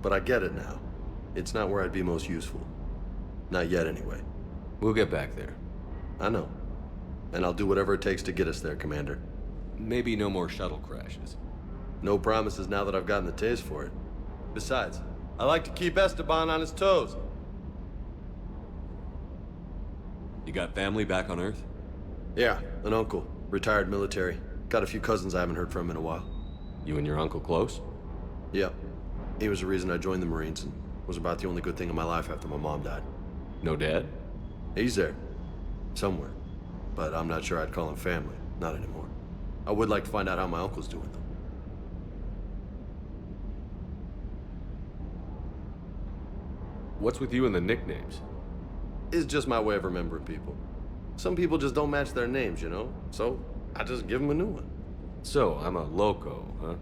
But I get it now. It's not where I'd be most useful. Not yet, anyway. We'll get back there. I know. And I'll do whatever it takes to get us there, Commander. Maybe no more shuttle crashes. No promises now that I've gotten the taste for it. Besides, I like to keep Esteban on his toes. You got family back on Earth? Yeah, an uncle. Retired military. Got a few cousins I haven't heard from in a while. You and your uncle close? Yep. He was the reason I joined the Marines and was about the only good thing in my life after my mom died. No dad? He's there. Somewhere. But I'm not sure I'd call him family. Not anymore. I would like to find out how my uncle's doing, though. What's with you and the nicknames? It's just my way of remembering people. Some people just don't match their names, you know? So, I just give them a new one. So, I'm a loco, huh?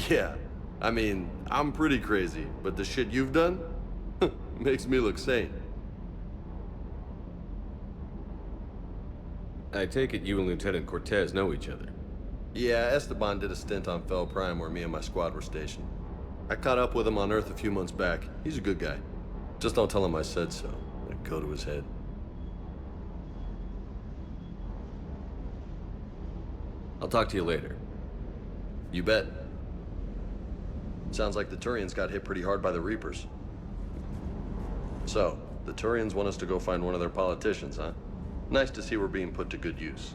Yeah. I mean, I'm pretty crazy, but the shit you've done makes me look sane. I take it you and Lieutenant Cortez know each other. Yeah, Esteban did a stint on Fel Prime where me and my squad were stationed. I caught up with him on Earth a few months back. He's a good guy. Just don't tell him I said so. It'd go to his head. I'll talk to you later. You bet. Sounds like the Turians got hit pretty hard by the Reapers. So, the Turians want us to go find one of their politicians, huh? Nice to see we're being put to good use.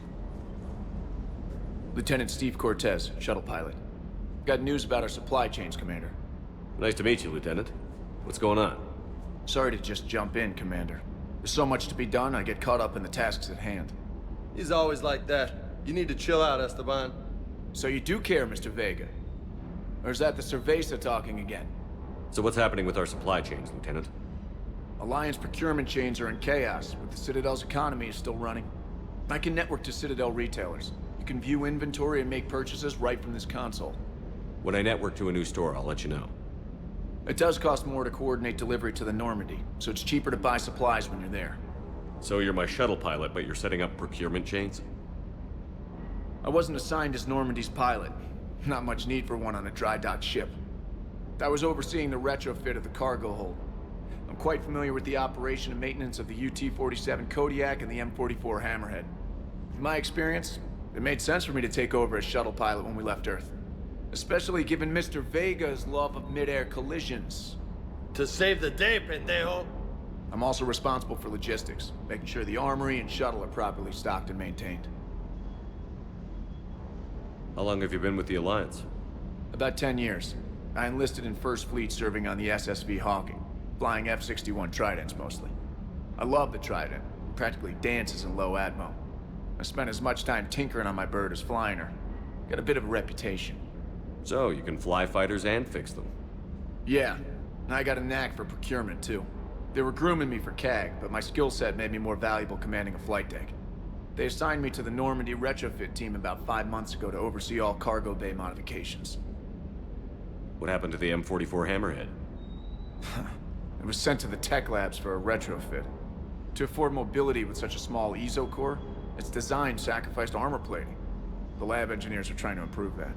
Lieutenant Steve Cortez, shuttle pilot. Got news about our supply chains, Commander. Nice to meet you, Lieutenant. What's going on? Sorry to just jump in, Commander. There's so much to be done, I get caught up in the tasks at hand. He's always like that. You need to chill out, Esteban. So you do care, Mr. Vega? Or is that the Cerveza talking again? So what's happening with our supply chains, Lieutenant? Alliance procurement chains are in chaos, but the Citadel's economy is still running. I can network to Citadel retailers. You can view inventory and make purchases right from this console. When I network to a new store, I'll let you know. It does cost more to coordinate delivery to the Normandy, so it's cheaper to buy supplies when you're there. So you're my shuttle pilot, but you're setting up procurement chains? I wasn't assigned as Normandy's pilot. Not much need for one on a dry dock ship. I was overseeing the retrofit of the cargo hold. I'm quite familiar with the operation and maintenance of the UT-47 Kodiak and the M44 Hammerhead. In my experience, it made sense for me to take over as shuttle pilot when we left Earth. Especially given Mr. Vega's love of mid-air collisions. To save the day, pendejo! I'm also responsible for logistics, making sure the armory and shuttle are properly stocked and maintained. How long have you been with the Alliance? About 10 years. I enlisted in First Fleet serving on the SSV Hawking, flying F-61 Tridents mostly. I love the Trident, practically dances in low atmo. I spent as much time tinkering on my bird as flying her. Got a bit of a reputation. So, you can fly fighters and fix them. Yeah, and I got a knack for procurement, too. They were grooming me for CAG, but my skill set made me more valuable commanding a flight deck. They assigned me to the Normandy retrofit team about 5 months ago to oversee all cargo bay modifications. What happened to the M44 Hammerhead? It was sent to the tech labs for a retrofit. To afford mobility with such a small EZO core, its design sacrificed armor plating. The lab engineers are trying to improve that.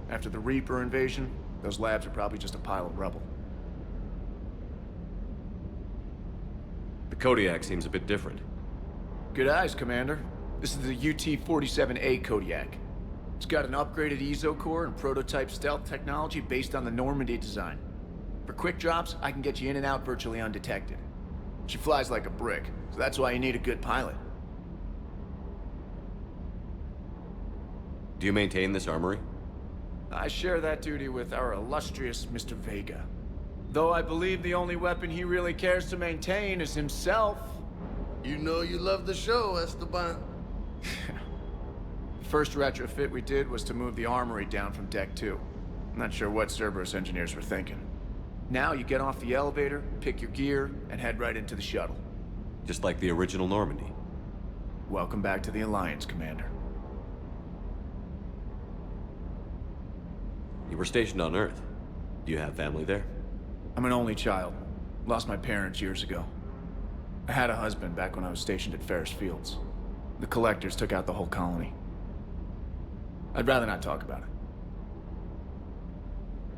After the Reaper invasion, those labs are probably just a pile of rubble. The Kodiak seems a bit different. Good eyes, Commander. This is the UT-47A Kodiak. It's got an upgraded EZO core and prototype stealth technology based on the Normandy design. For quick drops, I can get you in and out virtually undetected. She flies like a brick, so that's why you need a good pilot. Do you maintain this armory? I share that duty with our illustrious Mr. Vega. Though I believe the only weapon he really cares to maintain is himself. You know you love the show, Esteban. The first retrofit we did was to move the armory down from Deck 2. I'm not sure what Cerberus engineers were thinking. Now you get off the elevator, pick your gear, and head right into the shuttle. Just like the original Normandy. Welcome back to the Alliance, Commander. You were stationed on Earth. Do you have family there? I'm an only child. Lost my parents years ago. I had a husband back when I was stationed at Ferris Fields. The Collectors took out the whole colony. I'd rather not talk about it.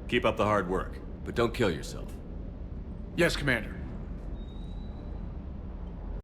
Keep up the hard work, but don't kill yourself. Yes, Commander.